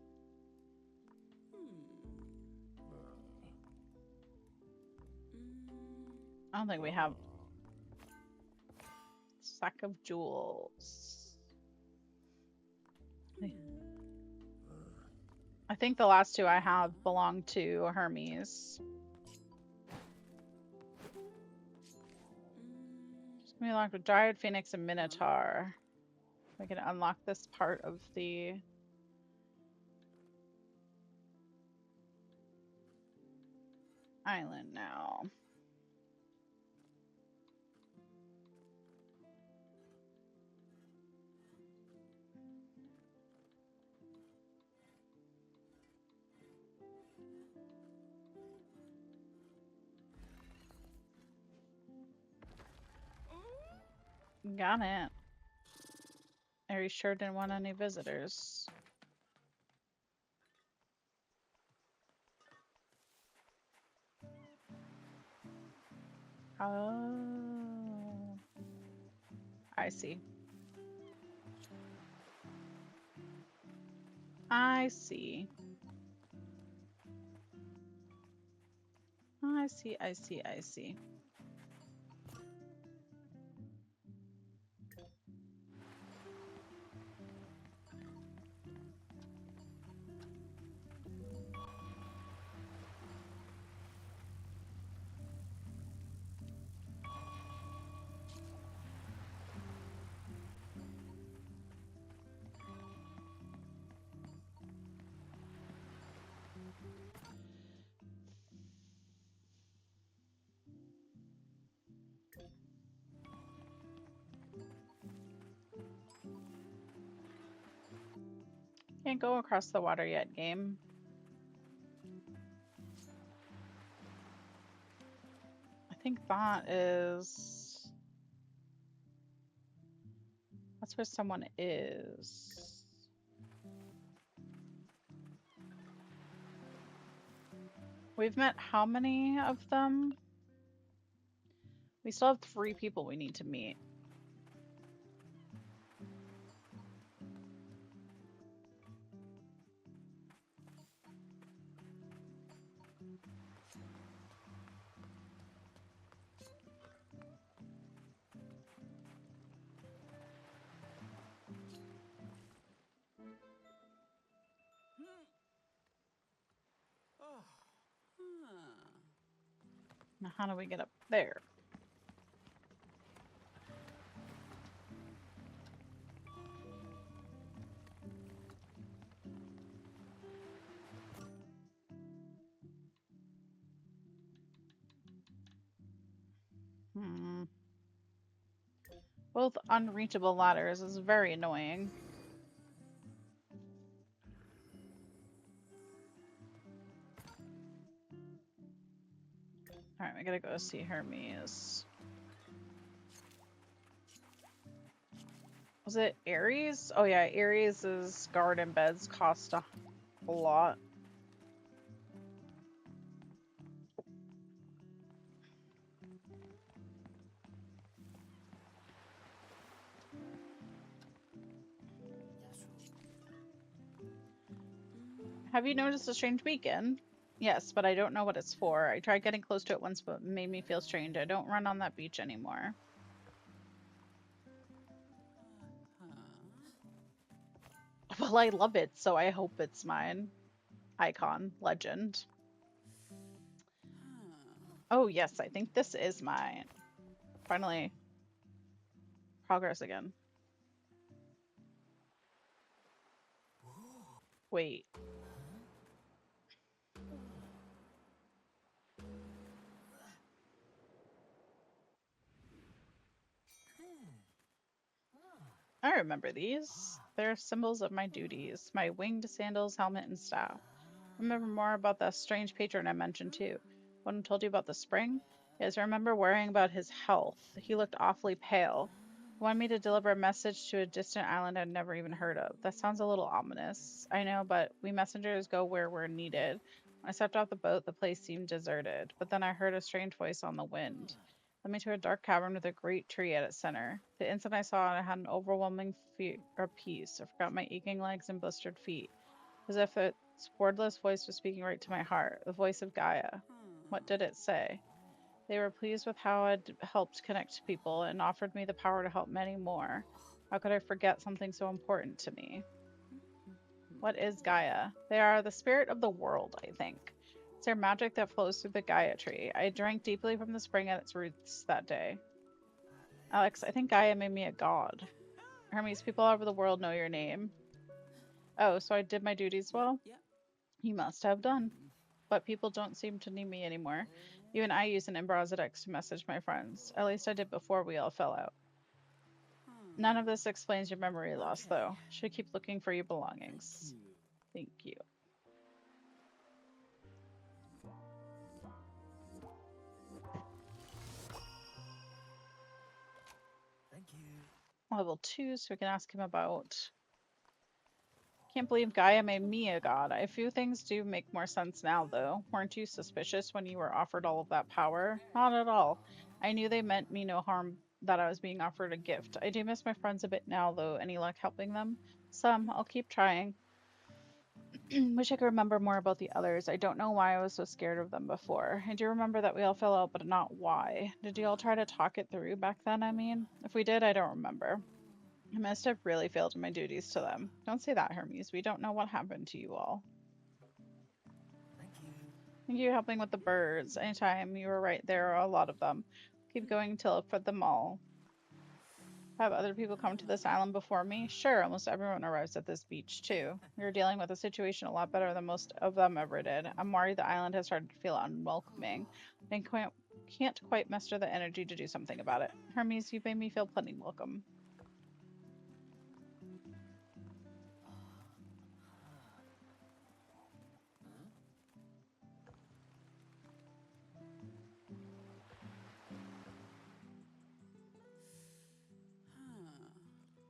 I don't think we have sack of jewels. I think the last two I have belong to Hermes. Just gonna be locked with Dryad, Phoenix, and Minotaur. We can unlock this part of the island now. Got it. Ari sure didn't want any visitors. Oh. I see. I see. I see, I see, I see. Can't go across the water yet, game. I think that is... That's where someone is. We've met how many of them? We still have 3 people we need to meet. Now, how do we get up there? Both unreachable ladders is very annoying. Alright, we gotta go see Hermes. Was it Ares? Oh yeah, Ares' garden beds cost a lot. Have you noticed a strange beacon? Yes, but I don't know what it's for. I tried getting close to it once, but it made me feel strange. I don't run on that beach anymore. Well, I love it, so I hope it's mine. Icon. Legend. Oh, yes, I think this is mine. Finally. Progress again. Wait. I remember these. They're symbols of my duties. My winged sandals, helmet, and staff. Remember more about that strange patron I mentioned too. One who told you about the spring? Yes, I remember worrying about his health. He looked awfully pale. He wanted me to deliver a message to a distant island I'd never even heard of. That sounds a little ominous. I know, but we messengers go where we're needed. When I stepped off the boat, the place seemed deserted. But then I heard a strange voice on the wind. Led me to a dark cavern with a great tree at its center. The instant I saw it, I had an overwhelming fear of peace. I forgot my aching legs and blistered feet. As if its wordless voice was speaking right to my heart, the voice of Gaia. What did it say? They were pleased with how I'd helped connect people and offered me the power to help many more. How could I forget something so important to me? What is Gaia? They are the spirit of the world, I think. It's their magic that flows through the Gaia tree. I drank deeply from the spring at its roots that day. Alex, I think Gaia made me a god. Hermes, people all over the world know your name. Oh, so I did my duties well? You must have done. But people don't seem to need me anymore. Even I use an Ambrosia to message my friends. At least I did before we all fell out. None of this explains your memory loss, though. Should keep looking for your belongings. Thank you. Thank you. Level 2, so we can ask him about. Can't believe Gaia made me a god. A few things do make more sense now, though. Weren't you suspicious when you were offered all of that power? Not at all. I knew they meant me no harm, that I was being offered a gift. I do miss my friends a bit now, though. Any luck helping them? Some. I'll keep trying. Wish I could remember more about the others. I don't know why I was so scared of them before. I do remember that we all fell out, but not why. Did you all try to talk it through back then, I mean? If we did, I don't remember. I must have really failed in my duties to them. Don't say that, Hermes. We don't know what happened to you all. Thank you for helping with the birds. Anytime, you were right, there are a lot of them. Keep going till I put them all. Have other people come to this island before me? Sure, almost everyone arrives at this beach, too. You're dealing with the situation a lot better than most of them ever did. I'm worried the island has started to feel unwelcoming. I can't quite muster the energy to do something about it. Hermes, you've made me feel plenty welcome.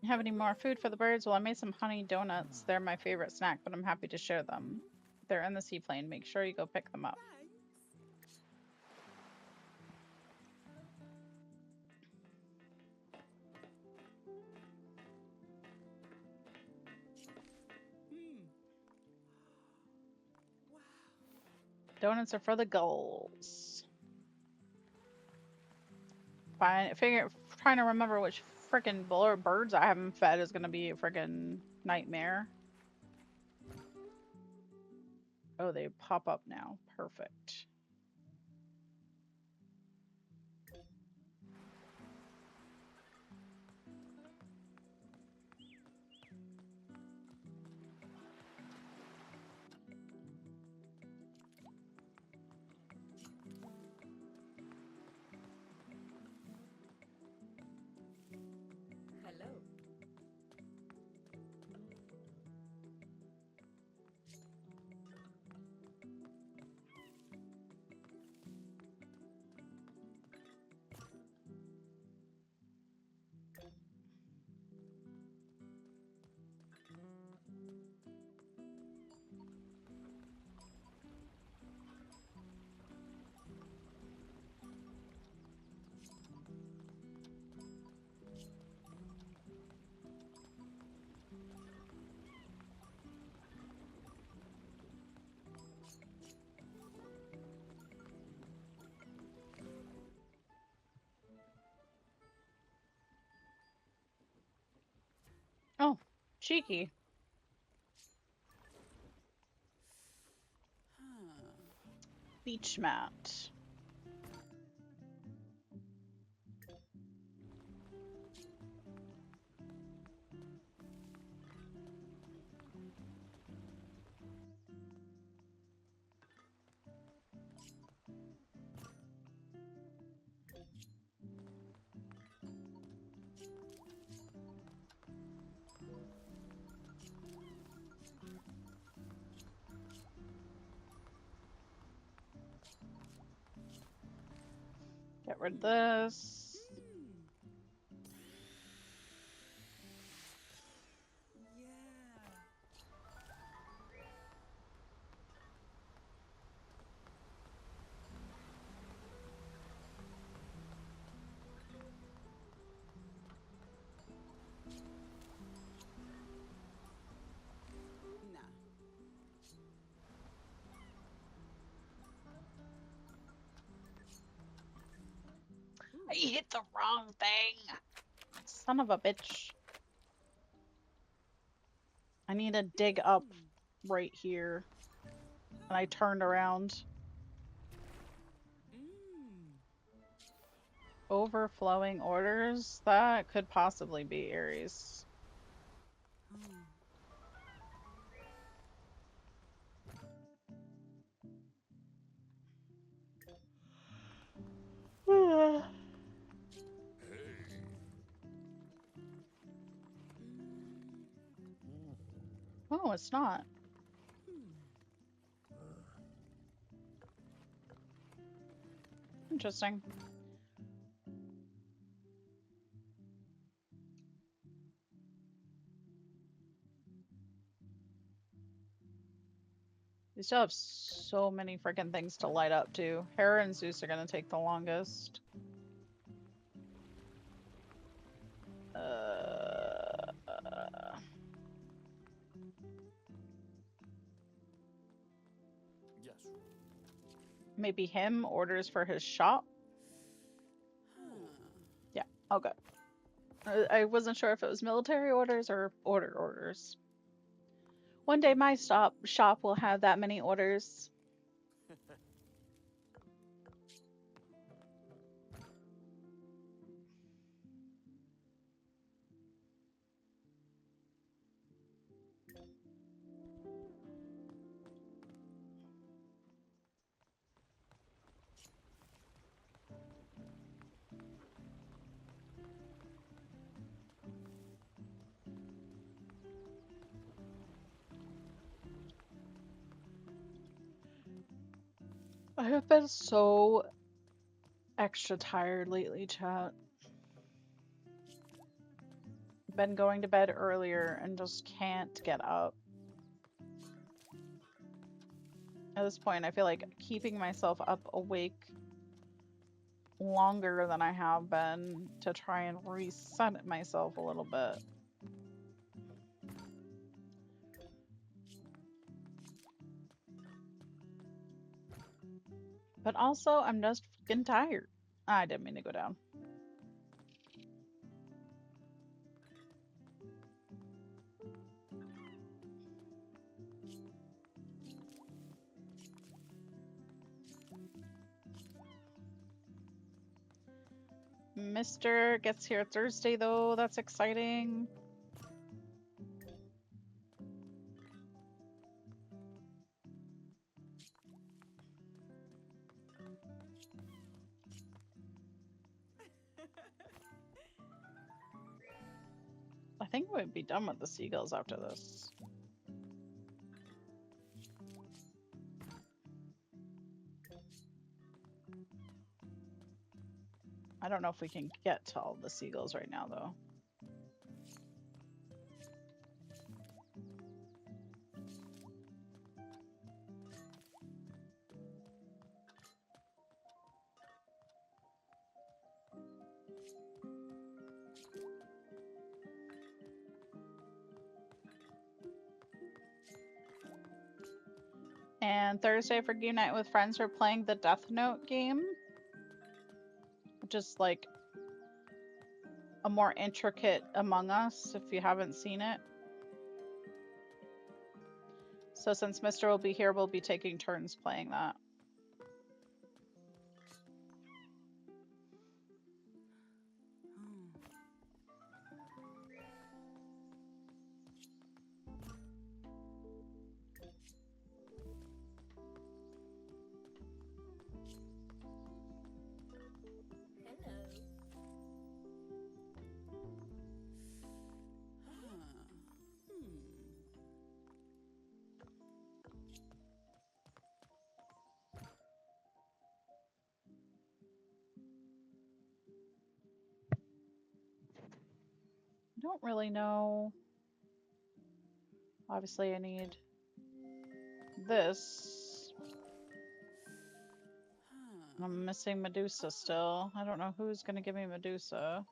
Have any more food for the birds? Well, I made some honey donuts. They're my favorite snack, but I'm happy to share them. They're in the seaplane. Make sure you go pick them up. Donuts are for the gulls. Trying to remember which frickin' birds I haven't fed is gonna be a frickin' nightmare. Oh, they pop up now. Perfect. Hello. Oh, cheeky. Beach mat. Get rid of this. I hit the wrong thing. Son of a bitch. I need to dig up right here. And I turned around. Overflowing orders? That could possibly be Aries. Oh, it's not. Interesting. We still have so many freaking things to light up too. Hera and Zeus are gonna take the longest. Yes. Maybe him orders for his shop. Yeah, I'll go. I wasn't sure if it was military orders or orders. One day my shop will have that many orders. I have been so extra tired lately, chat. Been going to bed earlier and just can't get up. At this point, I feel like keeping myself up awake longer than I have been to try and reset myself a little bit. But also, I'm just fucking tired. I didn't mean to go down. Mr. gets here Thursday, though. That's exciting. I think we'd be done with the seagulls after this. I don't know if we can get to all the seagulls right now, though. And Thursday for Game Night with Friends, we're playing the Death Note game, which is like a more intricate Among Us, if you haven't seen it. So since Mr. will be here, we'll be taking turns playing that. I don't really know. Obviously, I need this. I'm missing Medusa still. I don't know who's going to give me Medusa.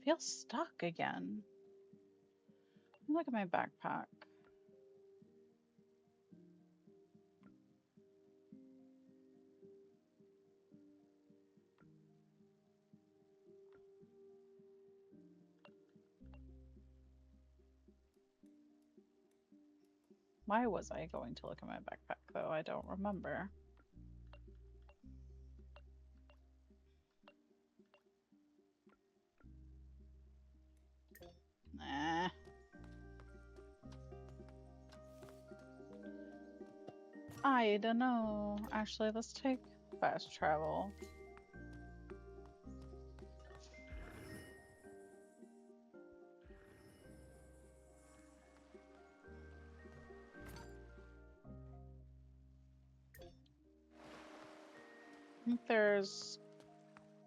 I feel stuck again. Look at my backpack. Why was I going to look at my backpack, though? I don't remember. Nah. I don't know. Actually, let's take fast travel. think there's...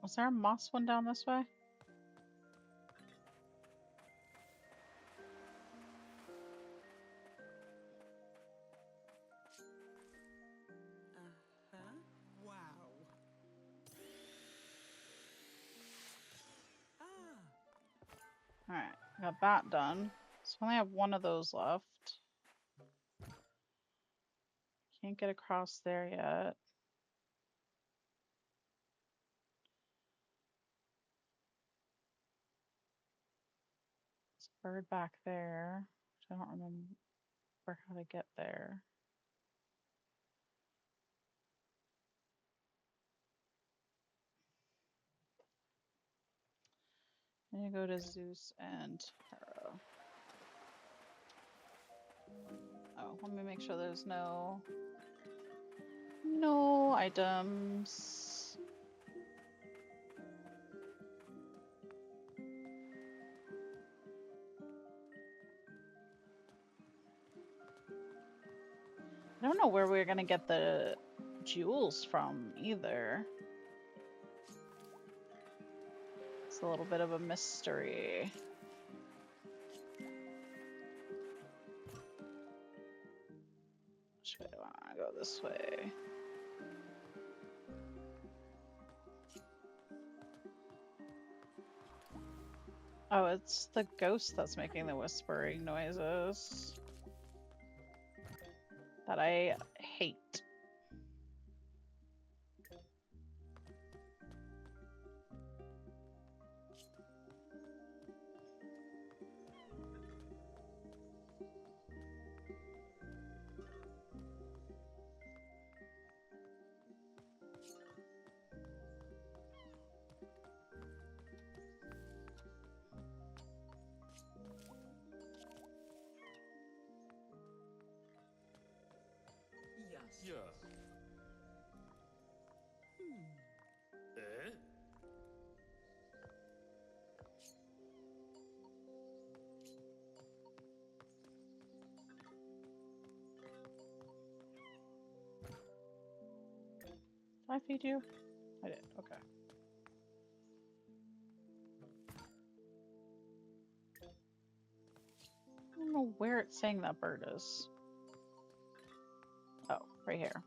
Was there a moss one down this way? Wow. Alright, got that done. So I only have one of those left. Can't get across there yet. There's a bird back there, which I don't remember how to get there. I'm gonna go to Zeus and Hera. Oh, let me make sure there's no items. I don't know where we're gonna get the jewels from either. It's a little bit of a mystery. Which way do I want to go? This way. Oh, it's the ghost that's making the whispering noises that I hate. Yes. Yeah. Eh? Did I feed you? I did. Okay. I don't know where it's saying that bird is. Oh, right here.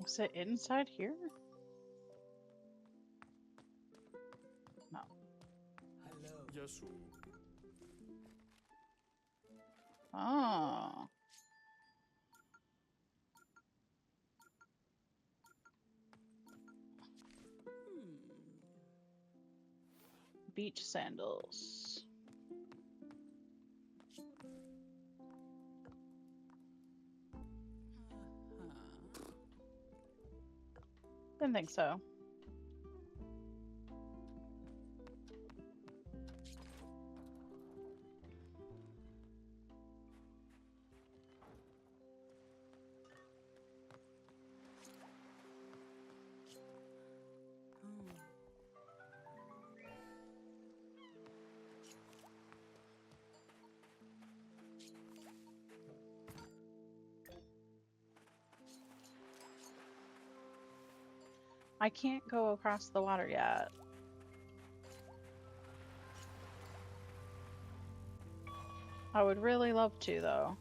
Is it inside here? No. Hello. Yes. Oh. Beach sandals. Didn't think so. I can't go across the water yet. I would really love to, though.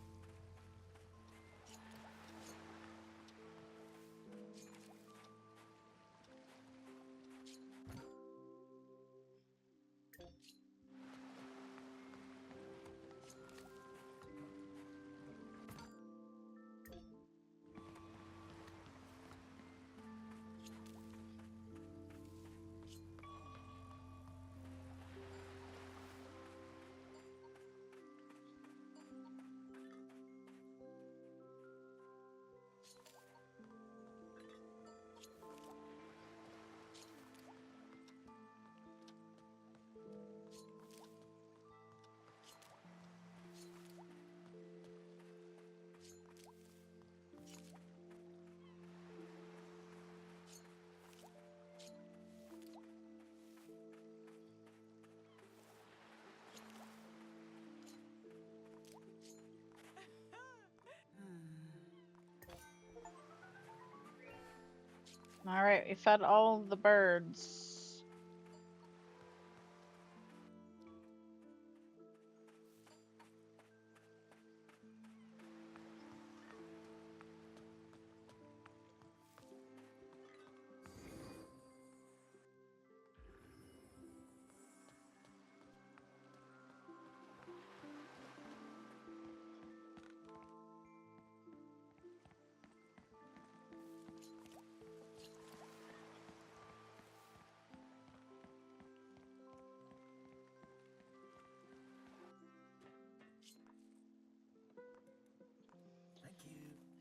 Alright, we fed all the birds.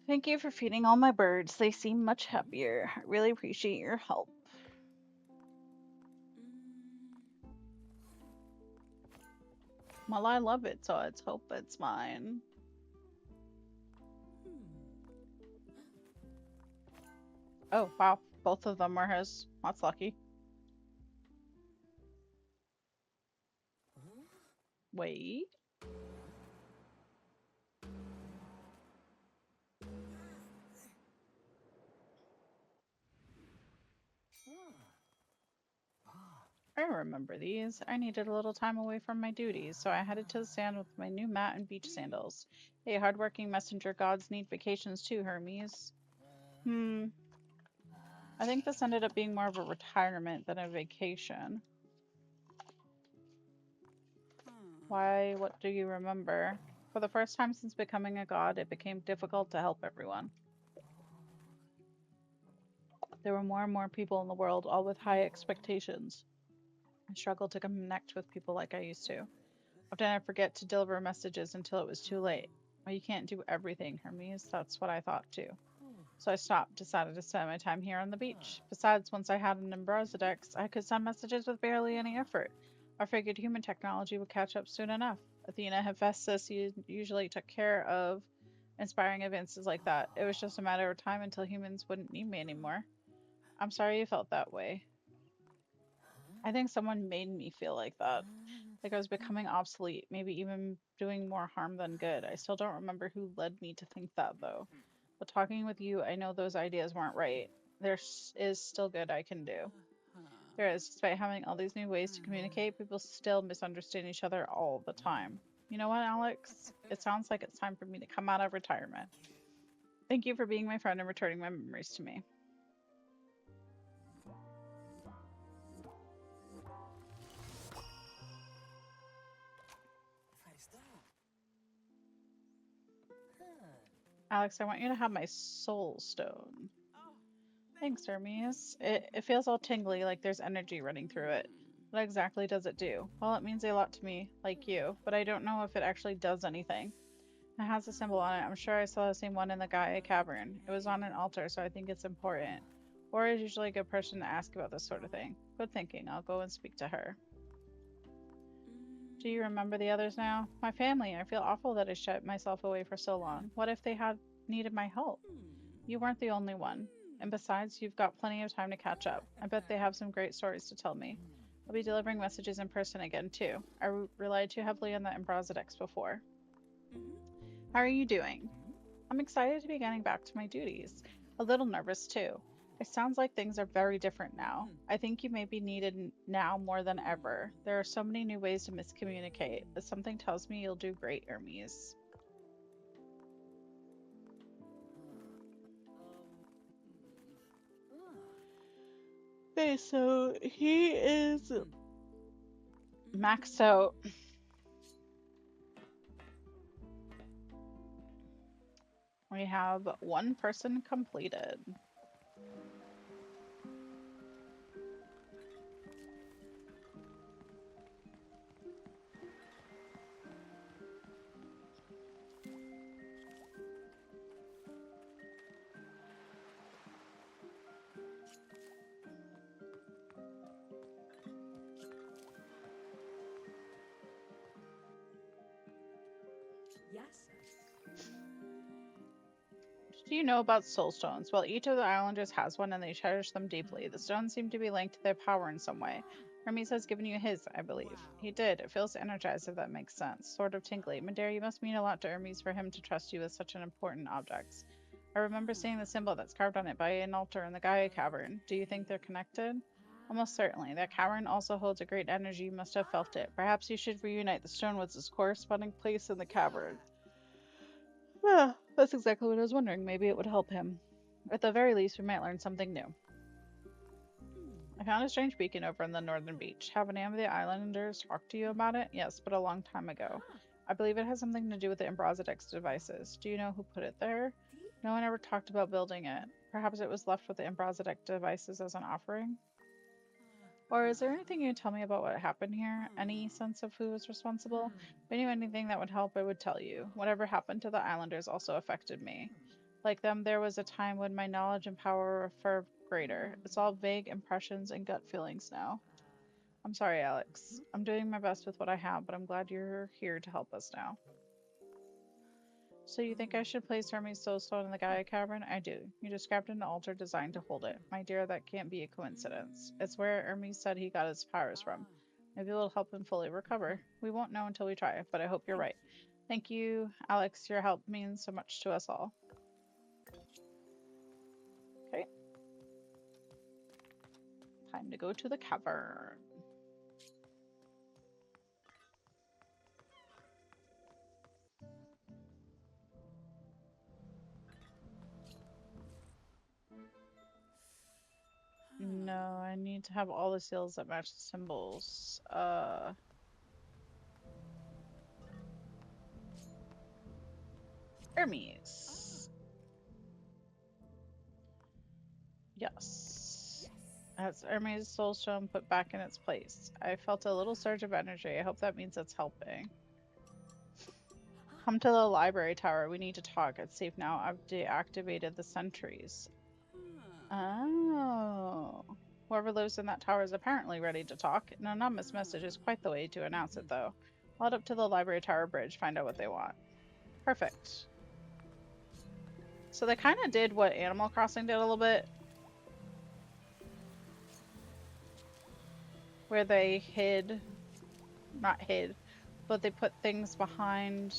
Thank you for feeding all my birds. They seem much happier. I really appreciate your help. Well, I love it, so let's hope it's mine. Oh, wow. Both of them were his. That's lucky. Wait. I remember these. I needed a little time away from my duties, so I headed to the sand with my new mat and beach sandals. Hey, hardworking messenger gods need vacations too, Hermes. I think this ended up being more of a retirement than a vacation. Why? What do you remember? For the first time since becoming a god, it became difficult to help everyone. There were more and more people in the world, all with high expectations. I struggled to connect with people like I used to. Often I forget to deliver messages until it was too late. Well, you can't do everything, Hermes. That's what I thought too. So I stopped, decided to spend my time here on the beach. Besides, once I had an Ambrosia deck, I could send messages with barely any effort. I figured human technology would catch up soon enough. Athena Hephaestus usually took care of inspiring advances like that. It was just a matter of time until humans wouldn't need me anymore. I'm sorry you felt that way. I think someone made me feel like that. Like I was becoming obsolete, maybe even doing more harm than good. I still don't remember who led me to think that, though. But talking with you, I know those ideas weren't right. Is still good I can do. There is, despite having all these new ways to communicate, people still misunderstand each other all the time. You know what, Alex? It sounds like it's time for me to come out of retirement. Thank you for being my friend and returning my memories to me. Alex, I want you to have my soul stone. Thanks, Hermes. It feels all tingly, like there's energy running through it. What exactly does it do? Well, it means a lot to me, like you, but I don't know if it actually does anything. It has a symbol on it. I'm sure I saw the same one in the Gaia cavern. It was on an altar, so I think it's important. Or is usually a good person to ask about this sort of thing. Good thinking. I'll go and speak to her. Do you remember the others now? My family. I feel awful that I shut myself away for so long. What if they had needed my help? You weren't the only one. And besides, you've got plenty of time to catch up. I bet they have some great stories to tell me. I'll be delivering messages in person again, too. I relied too heavily on the Ambrosia before. How are you doing? I'm excited to be getting back to my duties. A little nervous, too. It sounds like things are very different now. I think you may be needed now more than ever. There are so many new ways to miscommunicate, but something tells me you'll do great, Hermes. Okay, so he is maxed out. We have one person completed. Yes. Do you know about soul stones? Well, each of the islanders has one and they cherish them deeply. The stones seem to be linked to their power in some way. Hermes has given you his, I believe. He did. It feels energized, if that makes sense. Sort of tingly. Medea, you must mean a lot to Hermes for him to trust you with such an important object. I remember seeing the symbol that's carved on it by an altar in the Gaia Cavern. Do you think they're connected? Almost certainly. That cavern also holds a great energy. You must have felt it. Perhaps you should reunite the stone with its corresponding place in the cavern. Yeah, that's exactly what I was wondering. Maybe it would help him. At the very least, we might learn something new. I found a strange beacon over on the northern beach. Have any of the islanders talked to you about it? Yes, but a long time ago. I believe it has something to do with the Ambrosia devices. Do you know who put it there? No one ever talked about building it. Perhaps it was left with the Ambrosia devices as an offering? Or is there anything you can tell me about what happened here? Any sense of who was responsible? If I knew anything that would help, I would tell you. Whatever happened to the islanders also affected me. Like them, there was a time when my knowledge and power were far greater. It's all vague impressions and gut feelings now. I'm sorry, Alex. I'm doing my best with what I have, but I'm glad you're here to help us now. So you think I should place Hermes' soul stone in the Gaia Cavern? I do. You described an altar designed to hold it. My dear, that can't be a coincidence. It's where Hermes said he got his powers from. Maybe it'll help him fully recover. We won't know until we try, but I hope you're right. Thank you, Alex. Your help means so much to us all. Okay. Time to go to the cavern. No, I need to have all the seals that match the symbols. Hermes. Yes. That's Hermes' soul stone put back in its place. I felt a little surge of energy. I hope that means it's helping. Come to the library tower. We need to talk. It's safe now. I've deactivated the sentries. Oh. Whoever lives in that tower is apparently ready to talk. An anonymous message is quite the way to announce it, though. I'll head up to the library tower bridge, find out what they want. Perfect. So they kind of did what Animal Crossing did a little bit. Where they not hid, but they put things behind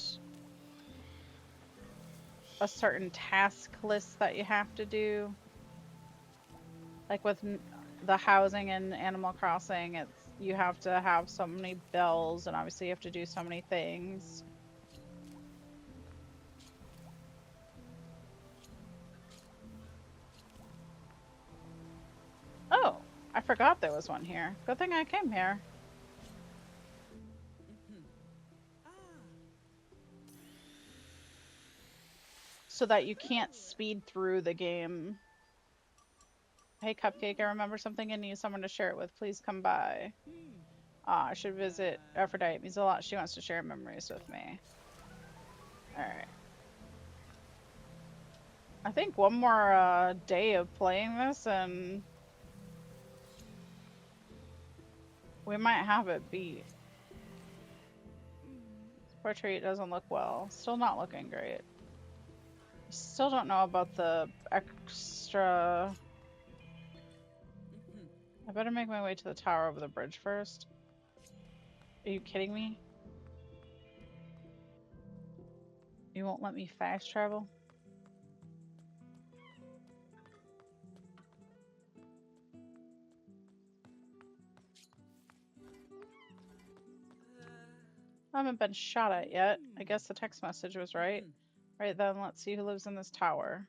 a certain task list that you have to do. Like with the housing in Animal Crossing, you have to have so many bells, and obviously you have to do so many things. Oh, I forgot there was one here. Good thing I came here. So that you can't speed through the game. Hey, Cupcake, I remember something and need someone to share it with. Please come by. I should visit Aphrodite. It means a lot. She wants to share memories with me. Alright. I think one more day of playing this and we might have it beat. This portrait doesn't look well. Still not looking great. Still don't know about the extra... I better make my way to the tower over the bridge first. Are you kidding me? You won't let me fast travel? I haven't been shot at yet. I guess the text message was right. Right then, let's see who lives in this tower.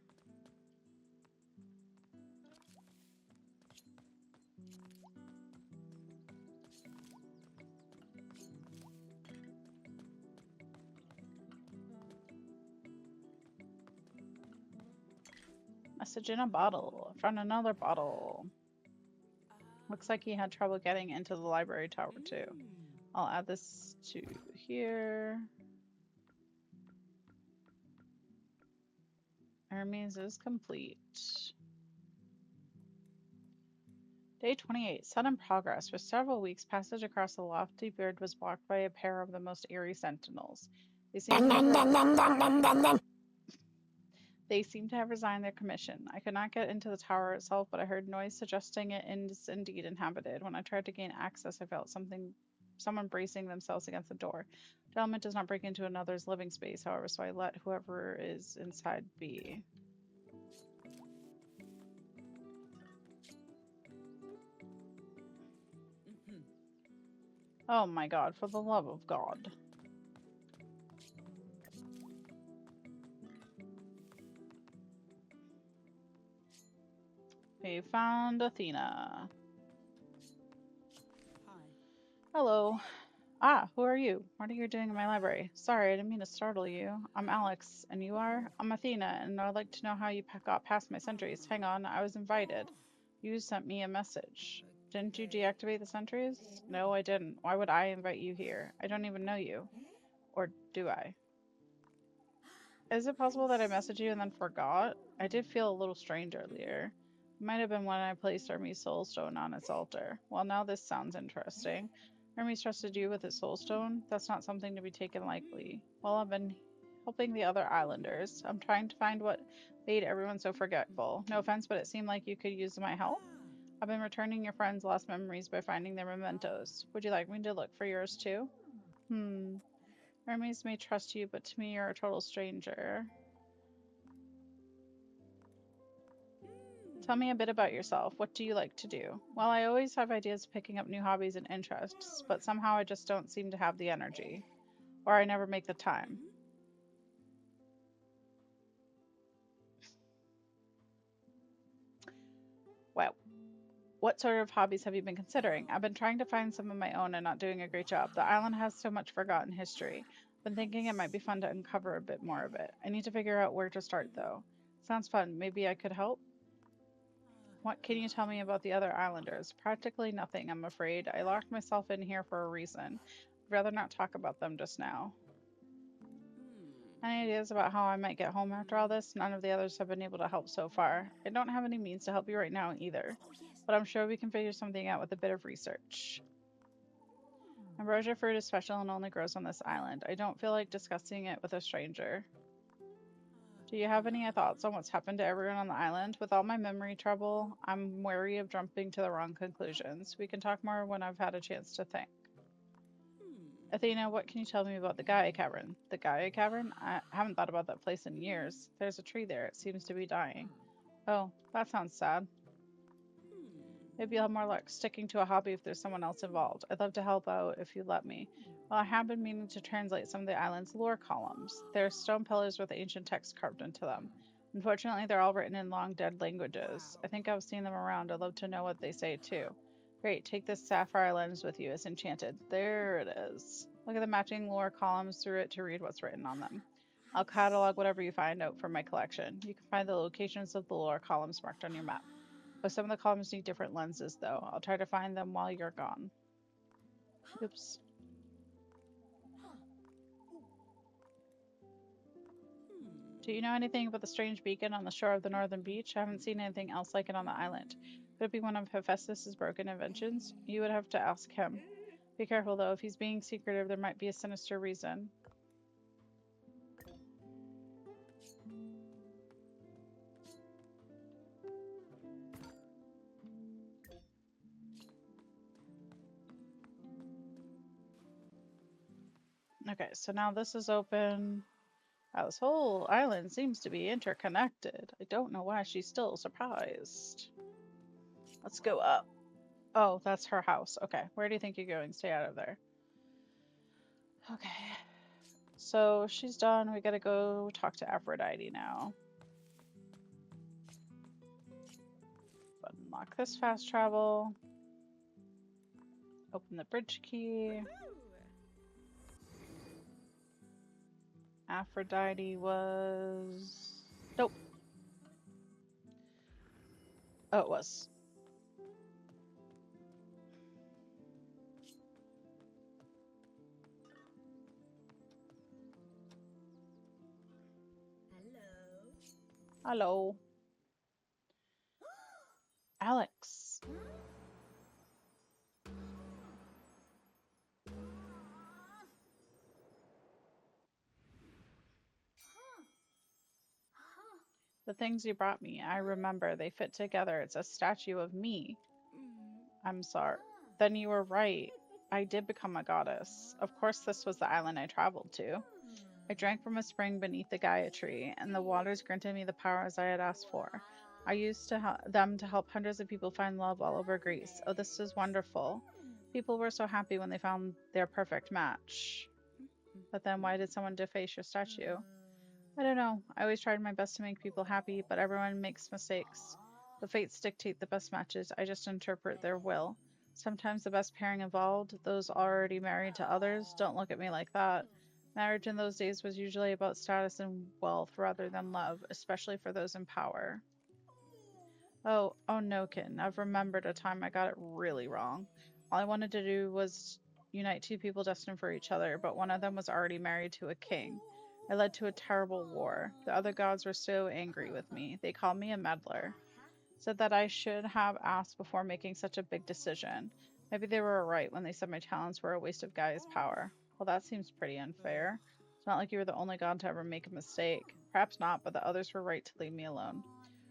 Message in a bottle. I found another bottle. Looks like he had trouble getting into the library tower too. I'll add this to here. Hermes is complete. Day 28. Sudden progress. For several weeks, passage across the lofty beard was blocked by a pair of the most eerie sentinels. They seemed to have resigned their commission. I could not get into the tower itself, but I heard noise suggesting it is indeed inhabited. When I tried to gain access, I felt someone bracing themselves against the door. The element does not break into another's living space, however, so I let whoever is inside be. Oh my god, for the love of God. We found Athena. Hi. Hello. Ah, who are you? What are you doing in my library? Sorry, I didn't mean to startle you. I'm Alex, and you are? I'm Athena, and I'd like to know how you got past my sentries. Hang on, I was invited. You sent me a message. Didn't you Okay. deactivate the sentries? No, I didn't. Why would I invite you here? I don't even know you. Or do I? Is it possible that I messaged you and then forgot? I did feel a little strange earlier. It might have been when I placed Hermes' soul stone on its altar. Well, now this sounds interesting. Hermes trusted you with his soul stone? That's not something to be taken lightly. Well, I've been helping the other islanders. I'm trying to find what made everyone so forgetful. No offense, but it seemed like you could use my help. I've been returning your friends' lost memories by finding their mementos. Would you like me to look for yours too? Hmm. Hermes may trust you, but to me you're a total stranger. Tell me a bit about yourself. What do you like to do? Well, I always have ideas of picking up new hobbies and interests, but somehow I just don't seem to have the energy, or I never make the time. Well, what sort of hobbies have you been considering? I've been trying to find some of my own and not doing a great job. The island has so much forgotten history. I've been thinking it might be fun to uncover a bit more of it. I need to figure out where to start, though. Sounds fun. Maybe I could help? What can you tell me about the other islanders? Practically nothing, I'm afraid. I locked myself in here for a reason. I'd rather not talk about them just now. Any ideas about how I might get home after all this? None of the others have been able to help so far. I don't have any means to help you right now either, but I'm sure we can figure something out with a bit of research. Ambrosia fruit is special and only grows on this island. I don't feel like discussing it with a stranger. Do you have any thoughts on what's happened to everyone on the island? With all my memory trouble, I'm wary of jumping to the wrong conclusions. We can talk more when I've had a chance to think. Athena, what can you tell me about the Gaia Cavern? The Gaia Cavern? I haven't thought about that place in years. There's a tree there. It seems to be dying. Oh, that sounds sad. Maybe you'll have more luck sticking to a hobby if there's someone else involved. I'd love to help out if you let me. Well, I have been meaning to translate some of the island's lore columns. There are stone pillars with ancient text carved into them. Unfortunately, they're all written in long dead languages. I think I've seen them around. I'd love to know what they say too. Great, take this sapphire lens with you. It's enchanted. There it is. Look at the matching lore columns through it to read what's written on them. I'll catalog whatever you find out for my collection. You can find the locations of the lore columns marked on your map. But some of the columns need different lenses, though. I'll try to find them while you're gone. Oops. Do you know anything about the strange beacon on the shore of the northern beach? I haven't seen anything else like it on the island. Could it be one of Hephaestus's broken inventions? You would have to ask him. Be careful, though. If he's being secretive, there might be a sinister reason. Okay, so now this is open. Wow, this whole island seems to be interconnected. I don't know why she's still surprised. Let's go up. Oh, that's her house. Okay, where do you think you're going? Stay out of there. Okay. So she's done. We gotta go talk to Aphrodite now. Unlock this fast travel. Open the bridge key. Aphrodite was... Nope. Oh, it was. Hello. Alex. The things you brought me, I remember. They fit together. It's a statue of me. I'm sorry. Then you were right. I did become a goddess. Of course, this was the island I traveled to. I drank from a spring beneath the Gaia tree, and the waters granted me the powers I had asked for. I used them to help hundreds of people find love all over Greece. Oh, this is wonderful. People were so happy when they found their perfect match. But then why did someone deface your statue? I don't know. I always tried my best to make people happy, but everyone makes mistakes. The fates dictate the best matches. I just interpret their will. Sometimes the best pairing involved, those already married to others. Don't look at me like that. Marriage in those days was usually about status and wealth rather than love, especially for those in power. Oh no, kitten. I've remembered a time I got it really wrong. All I wanted to do was unite two people destined for each other, but one of them was already married to a king. It led to a terrible war. The other gods were so angry with me. They called me a meddler. Said that I should have asked before making such a big decision. Maybe they were right when they said my talents were a waste of Gaia's power. Well, that seems pretty unfair. It's not like you were the only god to ever make a mistake. Perhaps not, but the others were right to leave me alone.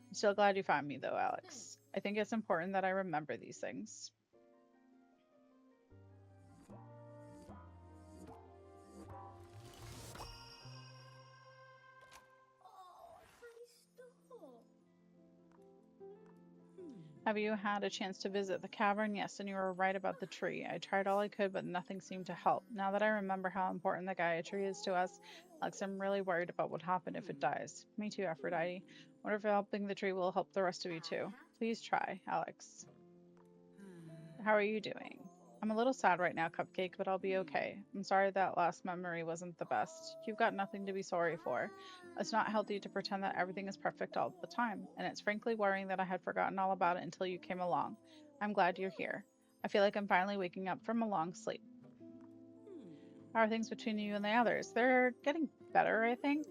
I'm still glad you found me, though, Alex. I think it's important that I remember these things. Have you had a chance to visit the cavern? Yes, and you were right about the tree. I tried all I could, but nothing seemed to help. Now that I remember how important the Gaia tree is to us, Alex, I'm really worried about what happened if it dies. Me too, Aphrodite. Wonder if helping the tree will help the rest of you too. Please try, Alex. How are you doing? I'm a little sad right now, Cupcake, but I'll be okay. I'm sorry that last memory wasn't the best. You've got nothing to be sorry for. It's not healthy to pretend that everything is perfect all the time, and it's frankly worrying that I had forgotten all about it until you came along. I'm glad you're here. I feel like I'm finally waking up from a long sleep. How are things between you and the others? They're getting better, I think.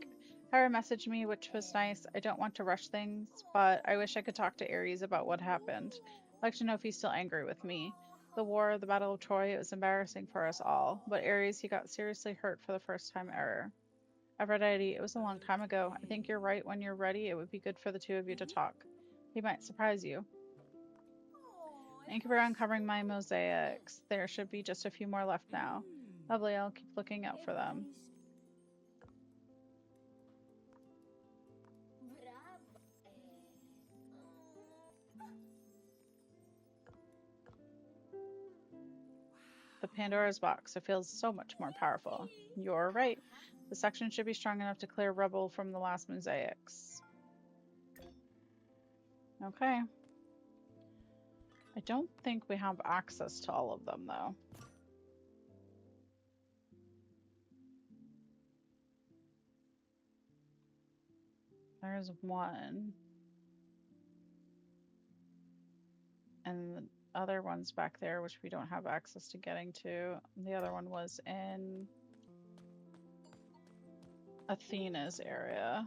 Tyra messaged me, which was nice. I don't want to rush things, but I wish I could talk to Ares about what happened. I'd like to know if he's still angry with me. The war, the Battle of Troy, it was embarrassing for us all. But Ares, he got seriously hurt for the first time ever. Aphrodite, it was a long time ago. I think you're right. When you're ready, it would be good for the two of you to talk. He might surprise you. Thank you for uncovering my mosaics. There should be just a few more left now. Lovely, I'll keep looking out for them. The Pandora's box. It feels so much more powerful. You're right. The section should be strong enough to clear rubble from the last mosaics. Okay. I don't think we have access to all of them, though. There's one. And the other one's back there, which we don't have access to getting to. The other one was in Athena's area.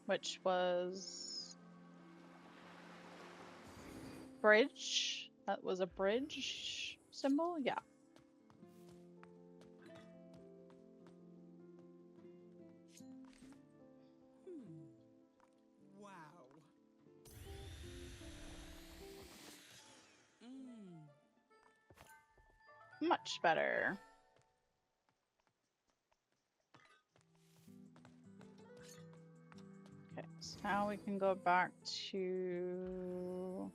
Which was bridge. That was a bridge symbol? Yeah. Wow. Much better. Okay, so now we can go back to...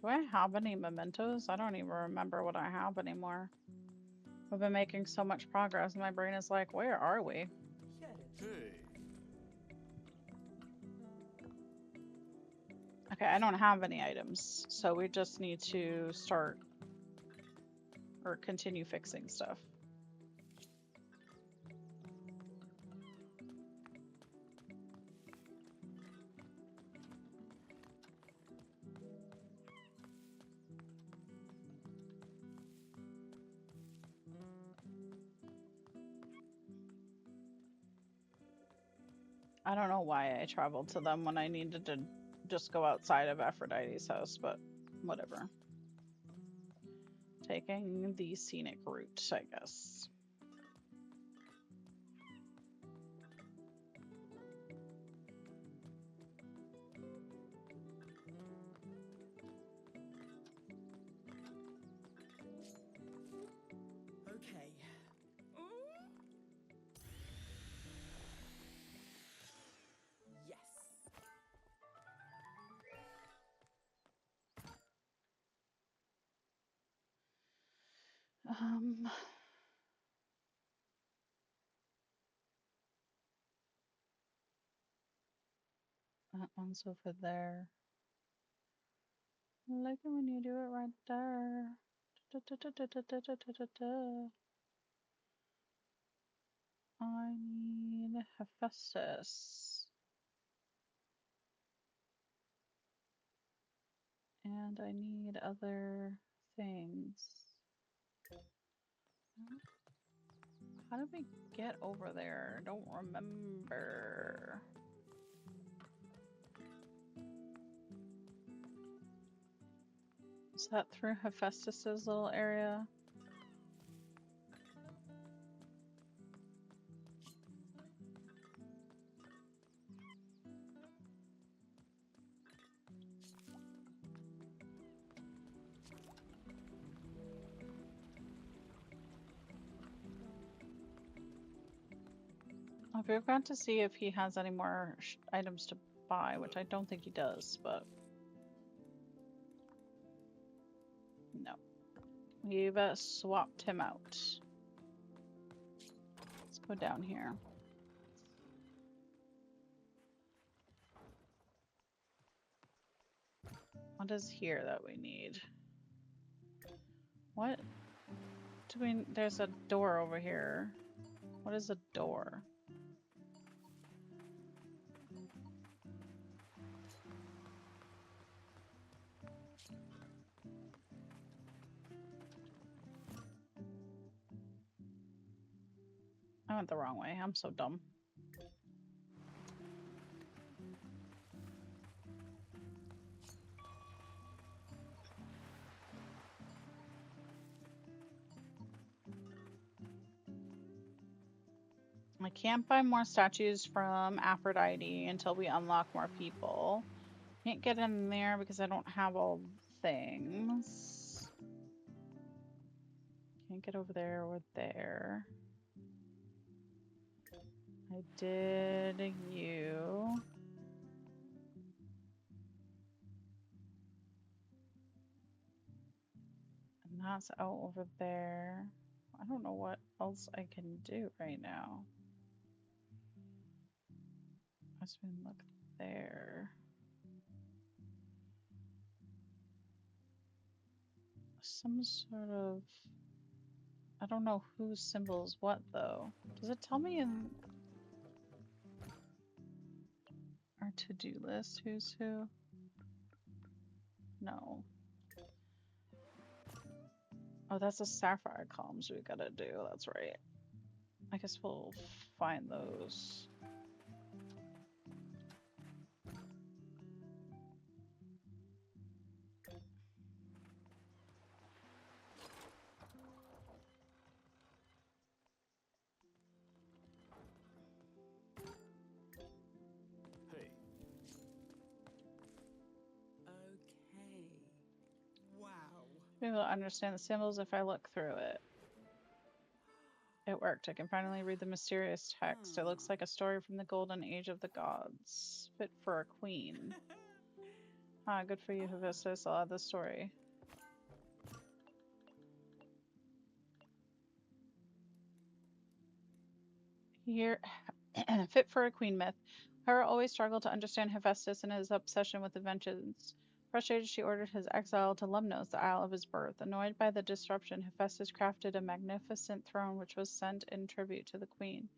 Do I have any mementos? I don't even remember what I have anymore. We've been making so much progress, and my brain is like, where are we? Hey. Okay, I don't have any items, so we just need to start or continue fixing stuff. I don't know why I traveled to them when I needed to just go outside of Aphrodite's house, but whatever. Taking the scenic route, I guess. That one's over there. I like it when you do it right there. I need Hephaestus. And I need other things. How did we get over there? I don't remember. Is that through Hephaestus's little area? I've got to see if he has any more items to buy, which I don't think he does, but no. We've swapped him out. Let's go down here. What is here that we need? What do we... There's a door over here. What is a door? I went the wrong way. I'm so dumb. I can't buy more statues from Aphrodite until we unlock more people. Can't get in there because I don't have all the things. Can't get over there or there. I did you. And that's out over there. I don't know what else I can do right now. Let's look there. Some sort of... I don't know whose symbols what though. Does it tell me in our to-do list who's who? No. Oh, that's the sapphire columns we gotta do. That's right. I guess we'll find those. Hey. Okay. Wow. Be able to understand the symbols if I look through it. It worked. I can finally read the mysterious text. It looks like a story from the golden age of the gods. Fit for a queen. Ah, good for you, Hephaestus. I'll add the story. Here, fit for a queen myth. Hera always struggled to understand Hephaestus and his obsession with vengeance. Frustrated, she ordered his exile to Lemnos, the isle of his birth. Annoyed by the disruption, Hephaestus crafted a magnificent throne which was sent in tribute to the queen.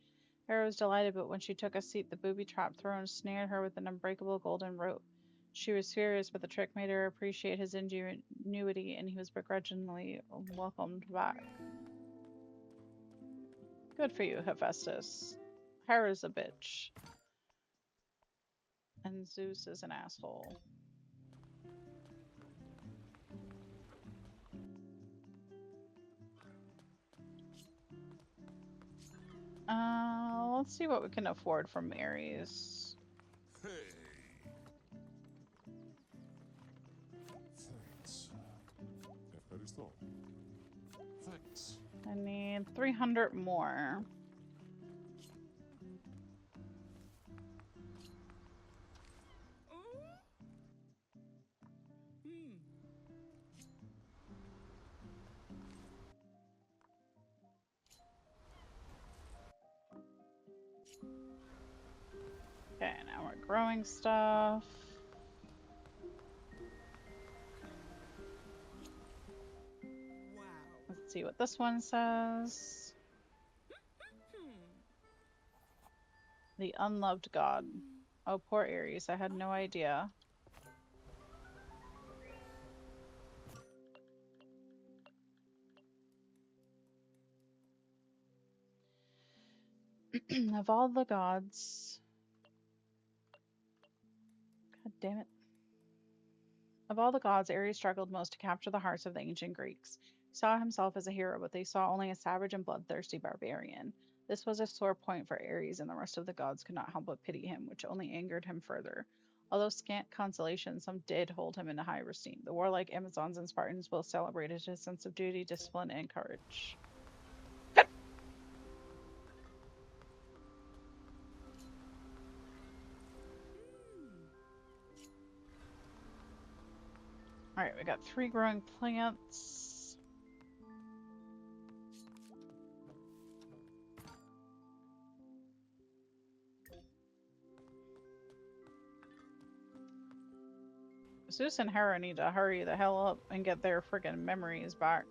Hera was delighted, but when she took a seat, the booby-trapped throne snared her with an unbreakable golden rope. She was furious, but the trick made her appreciate his ingenuity, and he was begrudgingly welcomed back. Good for you, Hephaestus. Hera's a bitch. And Zeus is an asshole. Let's see what we can afford from Ares. Hey. Thanks. Ευχαριστώ. Thanks. I need 300 more. Okay, now we're growing stuff. Wow. Let's see what this one says. The unloved god. Oh, poor Aries. I had no idea. Of all the gods. God damn it. Of all the gods, Ares struggled most to capture the hearts of the ancient Greeks. He saw himself as a hero, but they saw only a savage and bloodthirsty barbarian. This was a sore point for Ares, and the rest of the gods could not help but pity him, which only angered him further. Although scant consolation, some did hold him in high esteem. The warlike Amazons and Spartans both celebrated his sense of duty, discipline, and courage. Alright, we got 3 growing plants. Zeus and Hera need to hurry the hell up and get their friggin' memories back.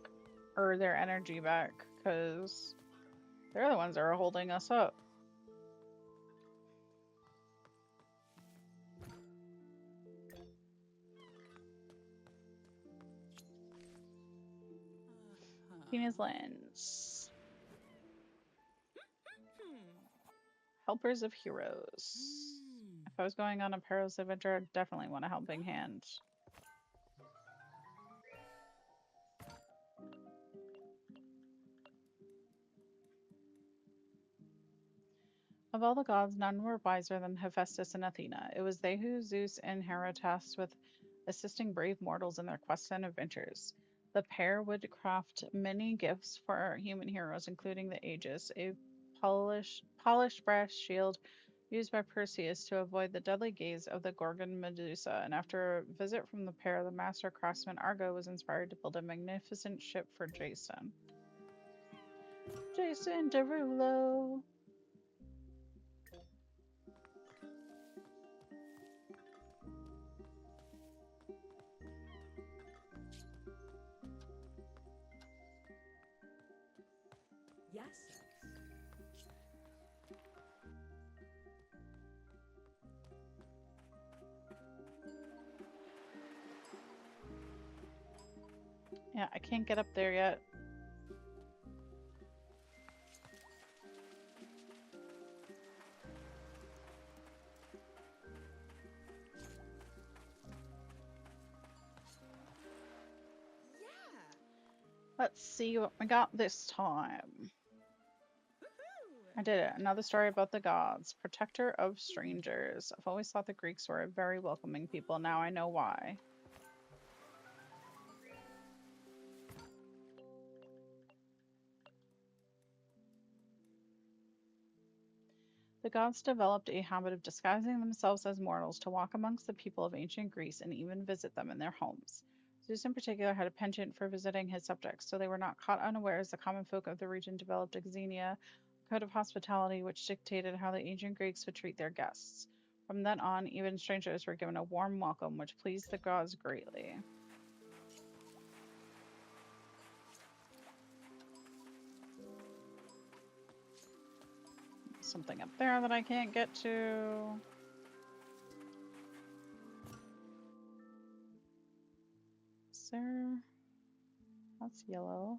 Or their energy back, because they're the ones that are holding us up. Tina's Lens. Helpers of Heroes. If I was going on a perilous adventure, I'd definitely want a helping hand. Of all the gods, none were wiser than Hephaestus and Athena. It was they who Zeus and Hera tasked with assisting brave mortals in their quests and adventures. The pair would craft many gifts for our human heroes, including the Aegis, a polished brass shield used by Perseus to avoid the deadly gaze of the Gorgon Medusa. And after a visit from the pair, the master craftsman Argo was inspired to build a magnificent ship for Jason. Jason Derulo! Yes. Yeah, I can't get up there yet. Let's see what we got this time. I did it. Another story about the gods. Protector of strangers. I've always thought the Greeks were a very welcoming people. Now I know why. The gods developed a habit of disguising themselves as mortals to walk amongst the people of ancient Greece and even visit them in their homes. Zeus in particular had a penchant for visiting his subjects, so they were not caught unawares. The common folk of the region developed a xenia, a code of hospitality which dictated how the ancient Greeks would treat their guests. From then on, even strangers were given a warm welcome, which pleased the gods greatly. Something up there that I can't get to. Is there... That's yellow.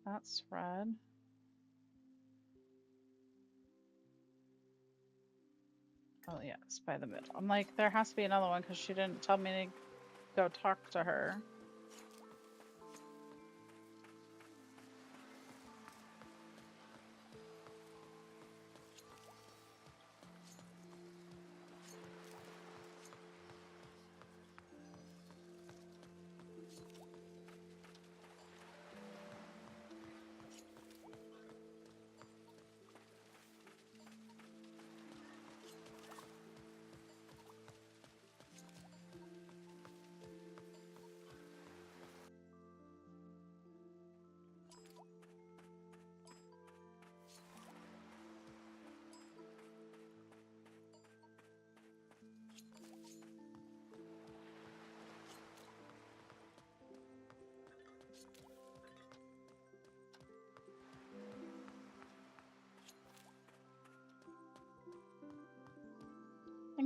That's red. Oh yeah, it's by the middle. I'm like, there has to be another one because she didn't tell me to go talk to her.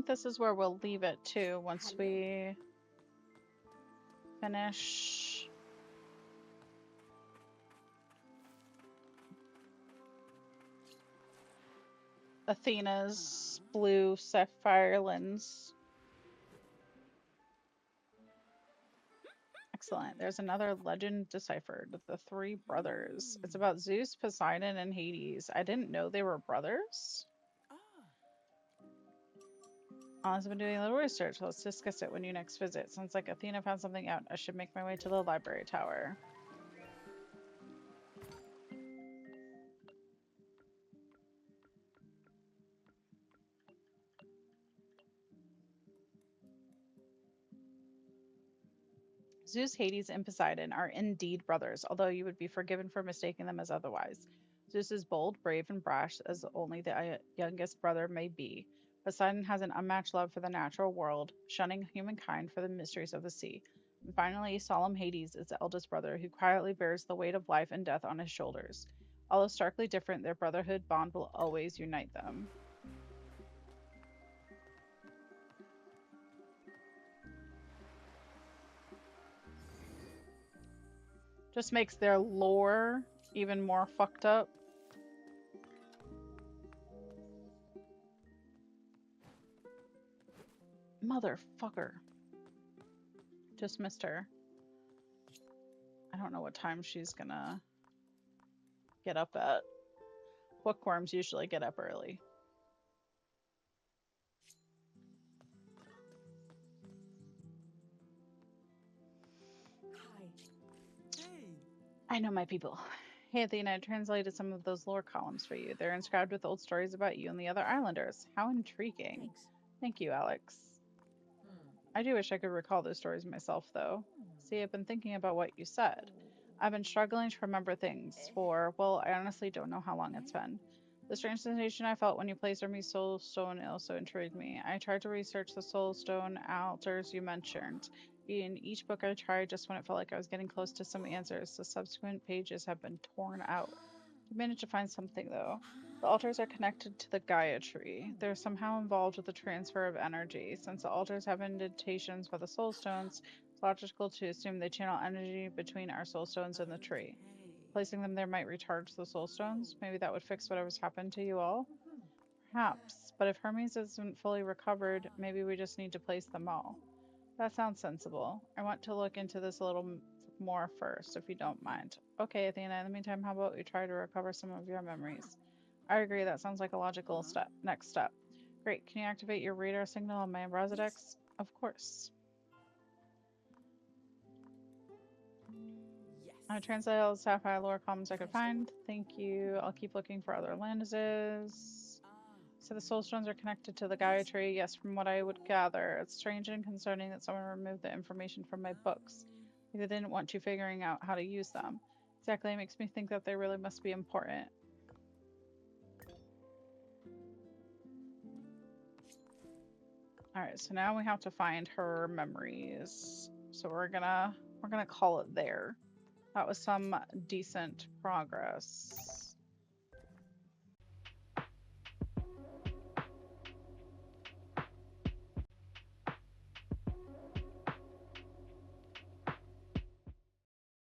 think this is where we'll leave it too once we finish Athena's blue sapphire lens. Excellent. There's another legend deciphered, the three brothers. It's about Zeus, Poseidon, and Hades. I didn't know they were brothers. I've been doing a little research. Let's discuss it when you next visit. Sounds like Athena found something out. I should make my way to the library tower. Zeus, Hades, and Poseidon are indeed brothers, although you would be forgiven for mistaking them as otherwise. Zeus is bold, brave, and brash, as only the youngest brother may be. Poseidon has an unmatched love for the natural world, shunning humankind for the mysteries of the sea. And finally, solemn Hades is the eldest brother, who quietly bears the weight of life and death on his shoulders. Although starkly different, their brotherhood bond will always unite them. Just makes their lore even more fucked up. Motherfucker. Just missed her. I don't know what time she's gonna get up at. Bookworms usually get up early. Hi. Hey. I know my people. Hey Athena, I translated some of those lore columns for you. They're inscribed with old stories about you and the other islanders. How intriguing. Thanks. Thank you, Alex. I do wish I could recall those stories myself, though. See, I've been thinking about what you said. I've been struggling to remember things for, well, I honestly don't know how long it's been. The strange sensation I felt when you placed Hermes' soul stone also intrigued me. I tried to research the soul stone altars you mentioned. In each book I tried, just when it felt like I was getting close to some answers, the subsequent pages have been torn out. I managed to find something, though. The altars are connected to the Gaia tree. They're somehow involved with the transfer of energy. Since the altars have indentations for the soul stones, it's logical to assume they channel energy between our soul stones and the tree. Placing them there might recharge the soul stones. Maybe that would fix whatever's happened to you all. Perhaps. But if Hermes isn't fully recovered, maybe we just need to place them all. That sounds sensible. I want to look into this a little more first, if you don't mind. Okay, Athena, in the meantime, how about we try to recover some of your memories? I agree, that sounds like a logical next step. Great, can you activate your radar signal on my Ambrosia decks? Of course. Yes. I translated all the sapphire lore columns I could find. Thank you. I'll keep looking for other landaces. So the soul stones are connected to the Gaia tree. Yes, from what I would gather. It's strange and concerning that someone removed the information from my books. Like they didn't want you figuring out how to use them. Exactly, it makes me think that they really must be important. Alright, so now we have to find her memories. So we're gonna call it there. That was some decent progress.